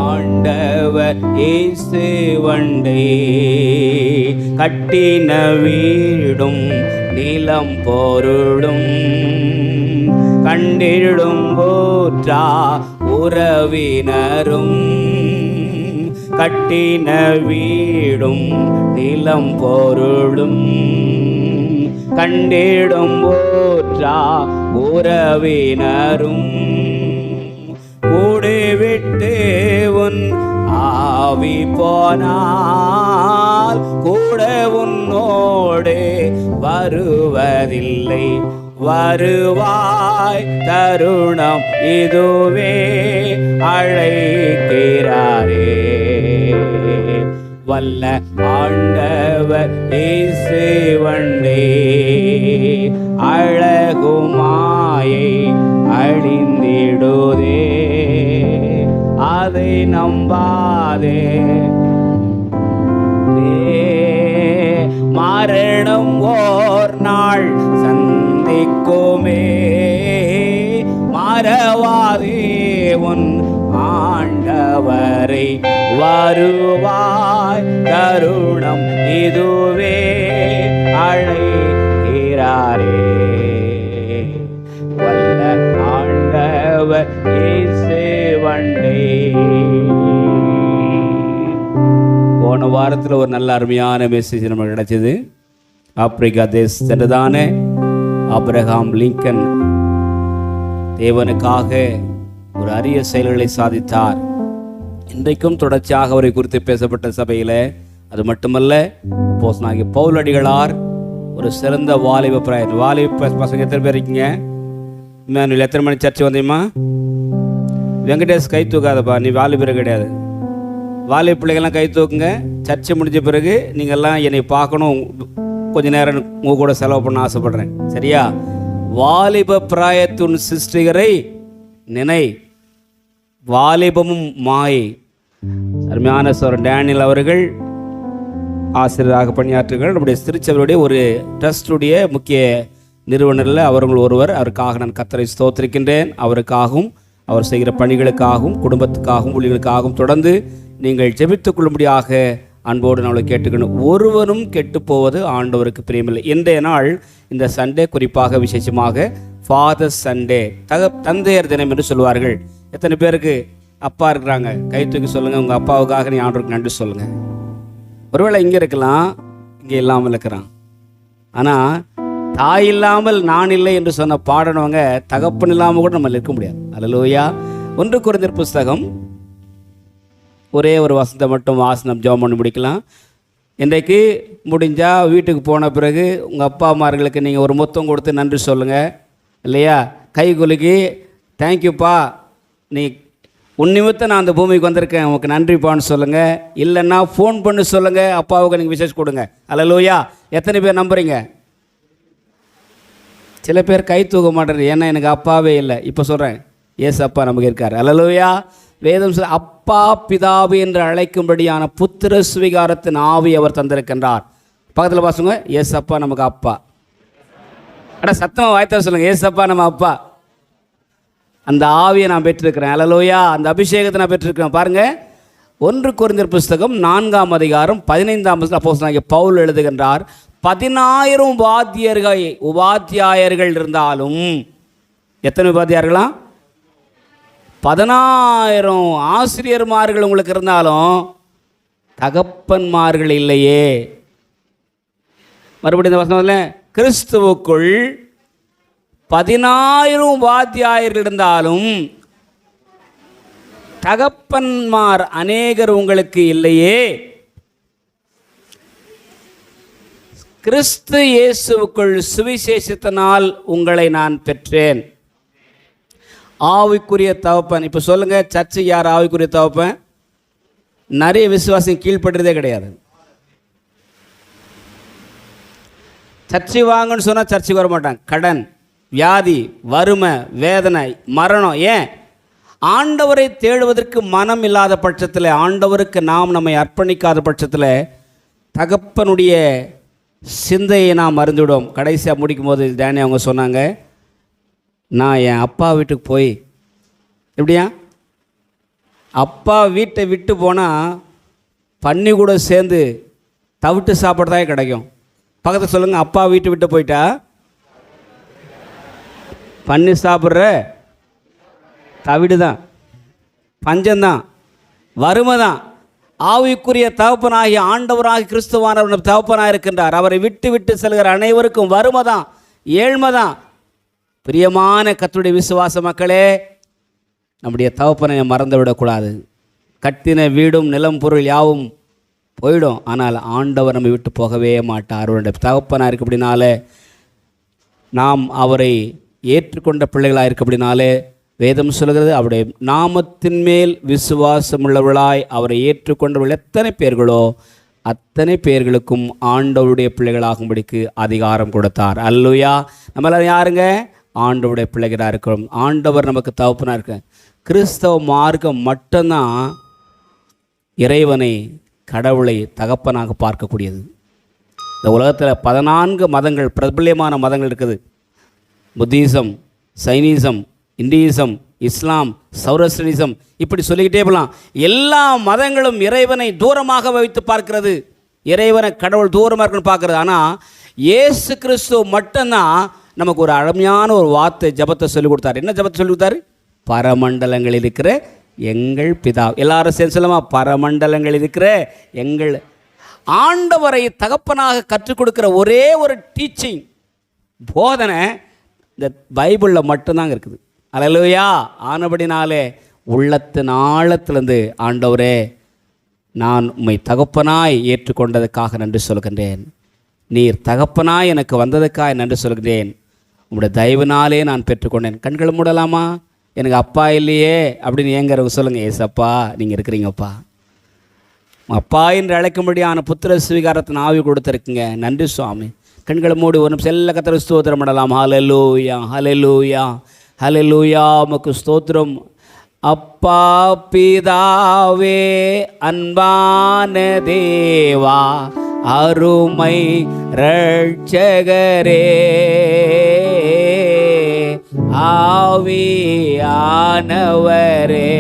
ஆண்டவர் இயேசு வண்டே. கட்டின வீடும் நிலம் பொருளும் கண்டிடும் போற்றா உறவினரும், கட்டின வீடும் நிலம் பொருளும் கண்டிடும் போற்றா உறவினரும், கூடிவிட்டு உன் ஆவி போனால் கூட உன்னோடு வருவதில்லை. வருவாய் தருணம் இதுவே அழைக்கிறாரே, வல்ல ஆண்டவர் இயேசு வண்டே. அழகுமாயை அழிந்திடுதே, அதை நம்பாதே. மரணம் ஓர் நாள் சந்திக்குமே, மறவாதே உன் ஆண்டவரை. வருவாய் தருணம் இதுவே அழைக்கிறாரே, வல்ல ஆண்டவர் இயேசு வண்டே. போன வாரத்தில் ஒரு நல்ல அருமையான மெசேஜ் நமக்கு கிடைச்சது. ஆப்பிரிக்கா தேசத்தில்தான ஆபிரகாம் லிங்கன் தேவனுக்காக ஒரு அரிய செயல்களை சாதித்தார். இன்றைக்கும் தொடர்ச்சியாக அவரை குறித்து பேசப்பட்ட சபையில் அது மட்டுமல்ல, அப்போஸ்தலனாகிய பவுல் அடிகளார் ஒரு சிறந்த வாலிப பிராயர். வாலிப பசங்க எத்தனை பேர் இருக்கீங்க? இம்மானுவேல் எத்தனை மணி சர்ச்சை வந்தீமா? வெங்கடேஷ் கை தூக்காதப்பா, நீ வாலிபர் கிடையாது. வாலிப பிள்ளைகள்லாம் கை தூக்குங்க. சர்ச்சை முடிஞ்ச பிறகு நீங்கள்லாம் என்னை பார்க்கணும், கொஞ்ச நேரம் உங்க கூட செலவு பண்ண ஆசைப்படுறேன், சரியா? வாலிப பிராயத்துன் சிருஷ்டிகரை நினை, வாலிபமும் மாயை. அருமையான சோர் டேனியல் அவர்கள் ஆசிரியராக பணியாற்றுகள். நம்முடைய திருச்சபையுடைய ஒரு ட்ரஸ்டுடைய முக்கிய நிறுவனரில் அவர்கள் ஒருவர். அவருக்காக நான் கர்த்தரை ஸ்தோத்திரிக்கின்றேன். அவருக்காகவும் அவர் செய்கிற பணிகளுக்காகவும் குடும்பத்துக்காகவும் ஊழியர்களுக்காகவும் தொடர்ந்து நீங்கள் ஜெபித்துக் கொள்ளும்படியாக அன்போடு நம்மளை கேட்டுக்கணும். ஒருவரும் கெட்டு போவது ஆண்டவருக்கு பிரியமில்லை. இன்றைய நாள் இந்த சண்டே குறிப்பாக விசேஷமாக ஃபாதர்ஸ் சண்டே, தந்தையர் தினம் என்று சொல்வார்கள். எத்தனை பேருக்கு அப்பா இருக்கிறாங்க? கை தூக்கி சொல்லுங்கள். உங்கள் அப்பாவுக்காக நீ ஆண்டவருக்கு நன்றி சொல்லுங்கள். ஒருவேளை இங்கே இருக்கலாம், இங்கே இல்லாமல் இருக்கிறான். ஆனால் தாய் இல்லாமல் நான் இல்லை என்று சொன்ன பாடனவங்க தகப்பன் இல்லாமல் கூட நம்ம இருக்க முடியாது. அல்லேலூயா. 1 கொரிந்தியர் புஸ்தகம் ஒரே ஒரு வசனத்தை மட்டும் வாசனம் ஜெபம் பண்ணி முடிக்கலாம். இன்றைக்கு முடிஞ்சால் வீட்டுக்கு போன பிறகு உங்கள் அப்பா அம்மார்களுக்கு நீங்கள் ஒரு முத்தம் கொடுத்து நன்றி சொல்லுங்கள், இல்லையா? கை குலுக்கி தேங்க்யூப்பா, நீ உன் நிமித்தம் நான் அந்த பூமிக்கு வந்திருக்கேன், உனக்கு நன்றிப்பான்னு சொல்லுங்கள். இல்லைன்னா ஃபோன் பண்ணி சொல்லுங்கள், அப்பாவுக்கு நீங்கள் விசேஷம் கொடுங்க. அல்லேலூயா. எத்தனை பேர் நம்புறீங்க? சில பேர் கை தூக்க மாட்டேன், ஏன்னா எனக்கு அப்பாவே இல்லை. இப்போ சொல்கிறேன், ஏசு அப்பா நமக்கு இருக்கார். அல்லேலூயா. வேதம் சொல்ல அப்பா பிதாவு என்று அழைக்கும்படியான புத்திர சுவிகாரத்தின் ஆவி அவர் தந்திருக்கின்றார். பக்கத்தில் பாசுங்க, ஏசு அப்பா நமக்கு அப்பா. அட சத்தமாக வாய்த்தா சொல்லுங்கள், ஏசு அப்பா நம்ம அப்பா. அந்த ஆவியை நான் பெற்றிருக்கிறேன். அல்லேலூயா. அந்த அபிஷேகத்தை நான் பெற்றிருக்கிறேன். பாருங்கள், 1 கொரிந்தியர் புஸ்தகம் 4ஆம் அதிகாரம் 15ஆம் வசனம் அப்போஸ்தலனாகிய பவுல் எழுதுகின்றார். 10,000 உபாத்தியாயர்கள் இருந்தாலும், எத்தனை உபாத்தியாயர்களா? 10,000 ஆசிரியர்மார்கள் உங்களுக்கு இருந்தாலும் தகப்பன்மார்கள் இல்லையே. மறுபடியும் இந்த வசனத்தில், கிறிஸ்துவுக்குள் 10,000 உபாத்தியாயர்கள் இருந்தாலும் தகப்பன்மார் அநேகர் உங்களுக்கு இல்லையே. கிறிஸ்து இயேசுவுக்குள் சுவிசேஷத்தினால் உங்களை நான் பெற்றேன். ஆவிக்குரிய தகப்பன். இப்போ சொல்லுங்கள், சர்ச்சு யார் ஆவிக்குரிய தகப்பன்? நிறைய விசுவாசம் கீழ்படுறதே கிடையாது. சர்ச்சை வாங்கன்னு சொன்னால் சர்ச்சைக்கு வர மாட்டாங்க. கடன், வியாதி, வறுமை, வேதனை, மரணம். ஏன்? ஆண்டவரை தேடுவதற்கு மனம் இல்லாத பட்சத்தில், ஆண்டவருக்கு நாம் நம்மை அர்ப்பணிக்காத பட்சத்தில் தகப்பனுடைய சிந்தையை நாம் மறந்துவிடும். கடைசியாக முடிக்கும் போது டேனி அவங்க சொன்னாங்க, நான் என் அப்பா வீட்டுக்கு போய், எப்படியா அப்பா வீட்டை விட்டு போனால் பன்னி கூட சேர்ந்து தவிட்டு சாப்பிட்றதே கிடைக்கும். பக்கத்தில் சொல்லுங்கள், அப்பா வீட்டை விட்டு போயிட்டா பன்னி சாப்பிட்ற தவிடு தான், பஞ்சம்தான், வறுமை தான். ஆவிக்குரிய தகப்பனாகி ஆண்டவராகி கிறிஸ்துவானவர் தகப்பனாக இருக்கின்றார். அவரை விட்டு விட்டு செல்கிற அனைவருக்கும் வறுமை தான், ஏழ்மை தான். பிரியமான கர்த்தருடைய விசுவாச மக்களே, நம்முடைய தகப்பனை மறந்து விடக்கூடாது. கட்டின வீடும் நிலம் பொருள் யாவும் போயிடும், ஆனால் ஆண்டவர் நம்மை விட்டு போகவே மாட்டார். அவருடைய தகப்பனாக இருக்கு அப்படின்னாலே, நாம் அவரை ஏற்றுக்கொண்ட பிள்ளைகளாக இருக்கு அப்படின்னாலே, வேதம் சொல்கிறது, அவருடைய நாமத்தின் மேல் விசுவாசம் உள்ளவர்களாய் அவரை ஏற்றுக்கொண்டவர்கள் எத்தனை பேர்களோ அத்தனை பேர்களுக்கும் ஆண்டவருடைய பிள்ளைகளாகும்படிக்கு அதிகாரம் கொடுத்தார். அல்லேலூயா. நம்ம எல்லாரும் யாருங்க? ஆண்டவருடைய பிள்ளைகளாக இருக்கிறோம். ஆண்டவர் நமக்கு தகப்பனாக இருக்க. கிறிஸ்தவ மார்க்கம் மட்டும்தான் இறைவனை, கடவுளை தகப்பனாக பார்க்கக்கூடியது. இந்த உலகத்தில் 14 மதங்கள், பிரபல்யமான மதங்கள் இருக்குது. புத்திசம், சைனிசம், இந்தியிசம், இஸ்லாம், சௌரஸ்டினிசம், இப்படி சொல்லிக்கிட்டே போகலாம். எல்லா மதங்களும் இறைவனை தூரமாக வைத்து பார்க்கிறது, இறைவனை கடவுள் தூரமாக இருக்குன்னு பார்க்குறது. ஆனால் இயேசு கிறிஸ்து மட்டும்தான் நமக்கு ஒரு அருமையான ஒரு வார்த்தை, ஜபத்தை சொல்லிக் கொடுத்தார். என்ன ஜபத்தை சொல்லிக் கொடுத்தாரு? பரமண்டலங்களில் இருக்கிற எங்கள் பிதா. எல்லாரும் சேர்ந்து சொல்லமா, பரமண்டலங்களில் இருக்கிற எங்கள். ஆண்டவரை தகப்பனாக கற்றுக் கொடுக்கிற ஒரே ஒரு டீச்சிங், போதனை இந்த பைபிளில் மட்டும்தாங்க இருக்குது. அல்லேலூயா. ஆனபடினாலே உள்ளத்தின் ஆழத்திலிருந்து, ஆண்டவரே நான் உம்மை தகப்பனாய் ஏற்றுக்கொண்டதுக்காக நன்றி சொல்கின்றேன். நீர் தகப்பனாய் எனக்கு வந்ததுக்காக நன்றி சொல்கிறேன். உங்களுடைய தயவினாலே நான் பெற்றுக்கொண்டேன். கண்கள் மூடலாமா? எனக்கு அப்பா இல்லையே அப்படின்னு ஏங்கிறவங்க சொல்லுங்கள், ஏசப்பா நீங்கள் இருக்கிறீங்கப்பா. அப்பா என்று அழைக்கும்படியான புத்திர சுவீகாரத்தின் ஆவி கொடுத்துருக்குங்க. நன்றி சுவாமி. கண்களை மூடி ஒரு நிமிஷம் எல்லா கர்த்தரை ஸ்தோத்திரம் பண்ணலாம். ஹல்லேலூயா, ஹல்லேலூயா, ஹல்லேலூயா. உமக்கு ஸ்தோத்திரம். அப்பா பிதாவே, அன்பான தேவா, அருமை இரட்சகரே, ஆவியானவரே.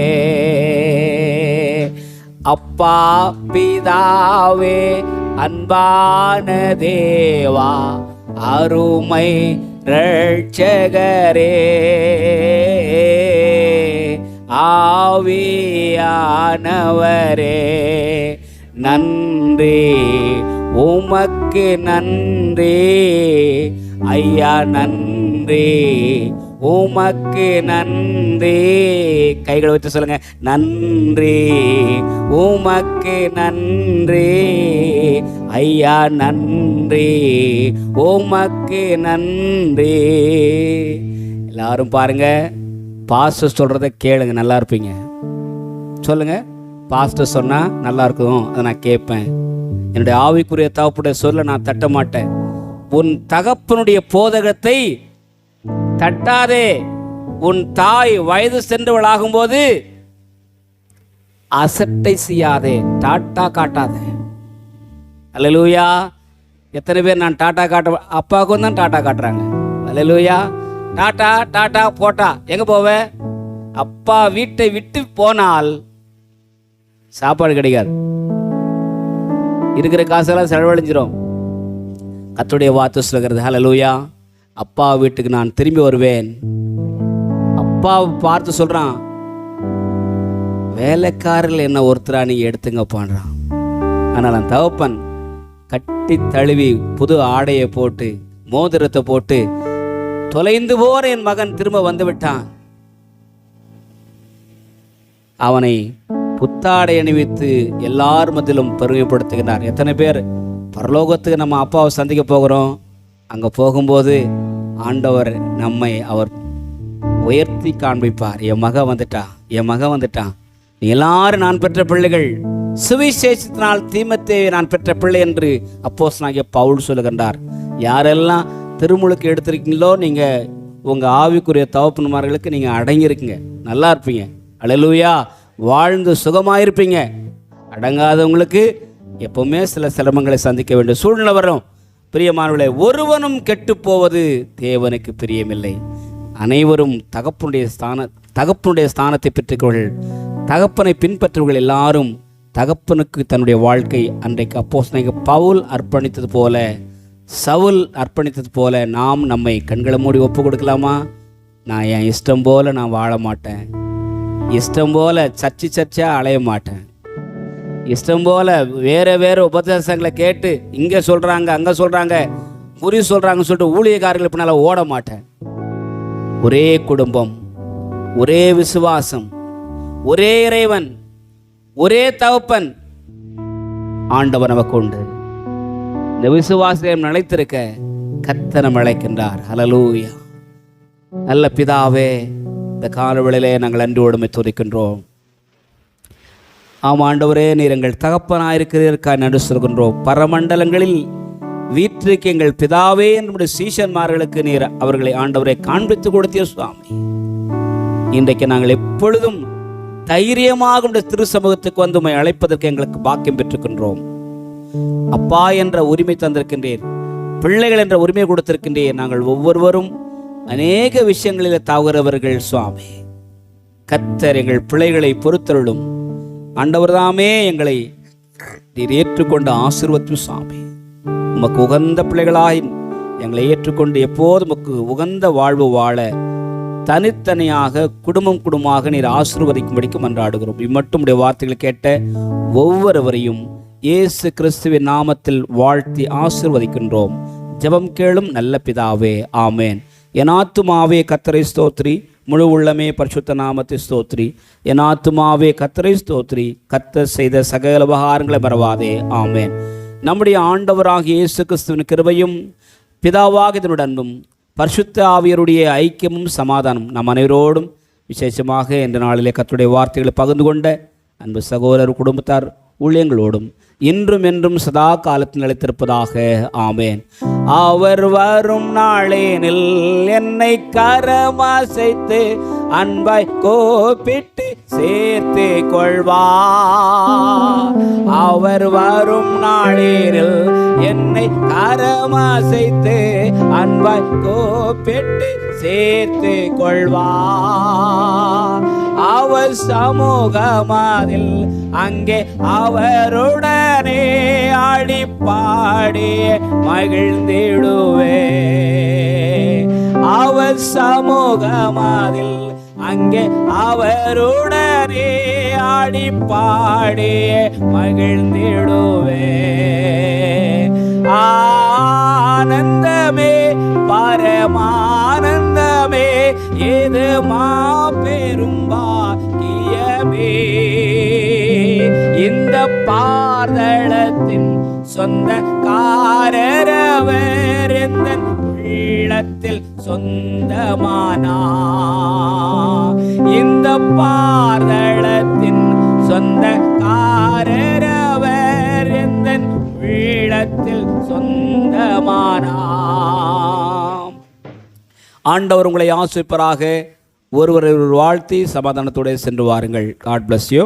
அப்பா பிதாவே, அன்பான தேவா, அருமை இரட்சகரே, ஆவியானவரே. நன்றி உமக்கு நன்றி ஐயா, நன்றி உமக்கு நன்றி. கைகளை வச்சு சொல்லுங்க, நன்றி உமக்கு நன்றி ஐயா, நன்றி உமக்கு நன்றி. எல்லாரும் பாருங்க, பாஸ்டர் சொல்றதை கேளுங்க, நல்லா இருப்பீங்க. சொல்லுங்க, பாஸ்டர் சொன்னா நல்லா இருக்கும், அதை நான் கேட்பேன். என்னுடைய ஆவிக்குரிய தகப்புடைய சொல்ல நான் தட்ட மாட்டேன். உன் தகப்பனுடைய போதகத்தை தட்டாதே. உன் தாய் வயது சென்றவளாகும்போது அசட்டை செய்யாதே, டாட்டா காட்டாதே. அல்லேலூயா. எத்தனை பேர் நான் டாட்டா காட்ட, அப்பாவுக்கும் தான் டாட்டா காட்டுறாங்க. அல்லேலூயா. டாட்டா டாட்டா போட்டா எங்க போவ? அப்பா வீட்டை விட்டு போனால் சாப்பாடு கிடைக்காது, இருக்கிற காசெல்லாம் செலவழிஞ்சிரும். கர்த்தருடைய வார்த்தை சொல்கிறது, ஹல்லேலூயா. அப்பா வீட்டுக்கு நான் திரும்பி வருவேன். அப்பாவை பார்த்து சொல்றான், வேலைக்காரர்கள் என்ன ஒருத்தரா நீங்க எடுத்துங்கப்பான்றான். ஆனால் அந்த தகப்பன் கட்டி தழுவி புது ஆடையை போட்டு மோதிரத்தை போட்டு, தொலைந்து போற என் மகன் திரும்ப வந்து விட்டான், அவனை புத்தாடை அணிவித்து எல்லார் மத்தியிலும் பெருமைப்படுத்துகிறார். எத்தனை பேர் பரலோகத்துக்கு நம்ம அப்பாவை சந்திக்க போகிறோம், அங்கே போகும்போது ஆண்டவர் நம்மை அவர் உயர்த்தி காண்பிப்பார். என் மகன் வந்துட்டான், என் மகன் வந்துட்டான், நீ எல்லாரும் நான் பெற்ற பிள்ளைகள், சுவிசேஷத்தினால் தீமோத்தேயுவை நான் பெற்ற பிள்ளை என்று அப்போஸ்தலனாகிய பவுல் சொல்லுகின்றார். யாரெல்லாம் திருமுழுக்கு எடுத்திருக்கீங்களோ, நீங்கள் உங்கள் ஆவிக்குரிய தகப்பன்மார்களுக்கு நீங்கள் அடங்கியிருக்கீங்க, நல்லா இருப்பீங்க. அல்லேலூயா. வாழ்ந்து சுகமாயிருப்பீங்க. அடங்காதவங்களுக்கு எப்பவுமே சில சிரமங்களை சந்திக்க வேண்டிய சூழ்நிலை வரும். பிரியமானவர்களே, ஒருவனும் கெட்டு போவது தேவனுக்கு பிரியமில்லை. அனைவரும் தகப்பனுடைய ஸ்தானத்தை பெற்றுக்கொள். தகப்பனை பின்பற்றுவர்கள் எல்லாரும் தகப்பனுக்கு தன்னுடைய வாழ்க்கை அன்றைக்கு அப்போஸ்தலனாகிய பவுல் அர்ப்பணித்தது போல, சவுல் அர்ப்பணித்தது போல நாம் நம்மை கண்களை மூடி ஒப்பு கொடுக்கலாமா? நான் என் இஷ்டம் போல நான் வாழ மாட்டேன், இஷ்டம் போல சர்ச்சா அலைய மாட்டேன், இஷ்டம் போல வேறு உபதேசங்களை கேட்டு இங்கே சொல்கிறாங்க அங்கே சொல்கிறாங்க குறி சொல்கிறாங்கன்னு சொல்லிட்டு ஊழியக்காரர்கள் பின்னால் ஓட மாட்டேன். ஒரே குடும்பம், ஒரே விசுவாசம், ஒரே இறைவன், ஒரே தகப்பன் ஆண்டவர் நமக்கு உண்டு. இந்த விசுவாசம் நிலைத்திருக்க கர்த்தர் நம்மை அழைக்கின்றார். ஹல்லேலூயா. நல்ல பிதாவே, இந்த காலவேளையிலே நாங்கள் அன்போடு துதிக்கின்றோம். ஆம் ஆண்டவரே, நீர் எங்கள் தகப்பனாயிருக்கிறதற்காக நன்றி சொல்கின்றோம். பரமண்டலங்களில் வீட்டிற்கு எங்கள் பிதாவே நம்முடைய சீஷன்மார்களுக்கு நீர் அவர்களை ஆண்டவரை காண்பித்து கொடுத்தீர் சுவாமி. இன்றைக்கு நாங்கள் எப்பொழுதும் தைரியமாக உடைய திரு சமூகத்துக்கு வந்து உம்மை அழைப்பதற்கு எங்களுக்கு பாக்கியம் பெற்றுக்கின்றோம். அப்பா என்ற உரிமை தந்திருக்கின்றீர், பிள்ளைகள் என்ற உரிமை கொடுத்திருக்கின்றீர். நாங்கள் ஒவ்வொருவரும் அநேக விஷயங்களில் தாவுகிறவர்கள் சுவாமி. கர்த்தர் எங்கள் பிள்ளைகளை பொறுத்தருளும். ஆண்டவர் தாமே எங்களை நீர் ஏற்றுக்கொண்டு ஆசீர்வதியும் சுவாமி. உமக்கு உகந்த பிள்ளைகளாய் எங்களை ஏற்றுக்கொண்டு எப்போதும் உமக்கு உகந்த வாழ்வு வாழ தனித்தனியாக குடும்பமாக நீர் ஆசீர்வதிக்கும்படிக்கு மன்றாடுகிறோம். இம்மட்டும் உடைய வார்த்தைகளை கேட்ட ஒவ்வொருவரையும் இயேசு கிறிஸ்துவின் நாமத்தில் வாழ்த்தி ஆசீர்வதிக்கின்றோம். ஜெபம் கேளும் நல்ல பிதாவே, ஆமேன். என் ஆத்துமாவே கர்த்தரை ஸ்தோத்திரி, முழு உள்ளமே பரிசுத்த நாமத்தை ஸ்தோத்திரி. என் ஆத்துமாவே கர்த்தரை ஸ்தோத்திரி, கர்த்தர் செய்த சகல உபகாரங்களை மறவாதே, ஆமேன். நம்முடைய ஆண்டவராகிய இயேசு கிறிஸ்துவின் கிருபையும் பிதாவாக இதனுடைய அன்பும் பரிசுத்த ஆவியருடைய ஐக்கியமும் சமாதானம் நம் அனைவரோடும் விசேஷமாக இந்த நாளிலே கர்த்தருடைய வார்த்தைகளை பகிர்ந்து கொண்ட அன்பு சகோதரர் குடும்பத்தார் ஊழியங்களோடும் இன்றும் என்றும் சதா காலத்தில் நிலைத்திருப்பதாக, ஆமேன். அவர் வரும் நாளேனில் என்னை கரமசைத்து அன்பாய் கோப்பிட்டு சேர்த்து கொள்வார். அவர் வரும் நாளேனில் என்னை கரமசைத்து அன்பாய் கோப்பிட்டு சேர்த்து கொள்வார். அவர் சமூகமாதில் அங்கே அவருடனே ஆடி பாடி மகிழ்ந்திடுவே. அவர் சமூகமாதில் அங்கே அவருடனே ஆடி பாடி மகிழ்ந்திடுவே. ஆனந்தமே பரமானந்தமே, இது மாபெரும் பாக்கியமே. இந்த பார்தளத்தின் சொந்தக்காரரவர் எந்த உள்ளத்தில் சொந்தமானார். இந்த பார்தளத்தின் சொந்தக்காரரவர் எந்த உள்ளத்தில் சொந்தமானார். ஆண்டவர் உங்களை ஆசீர்வதிப்பாராக. ஒருவர் வாழ்த்தி சமாதானத்தோடு சென்று வாருங்கள். God bless you.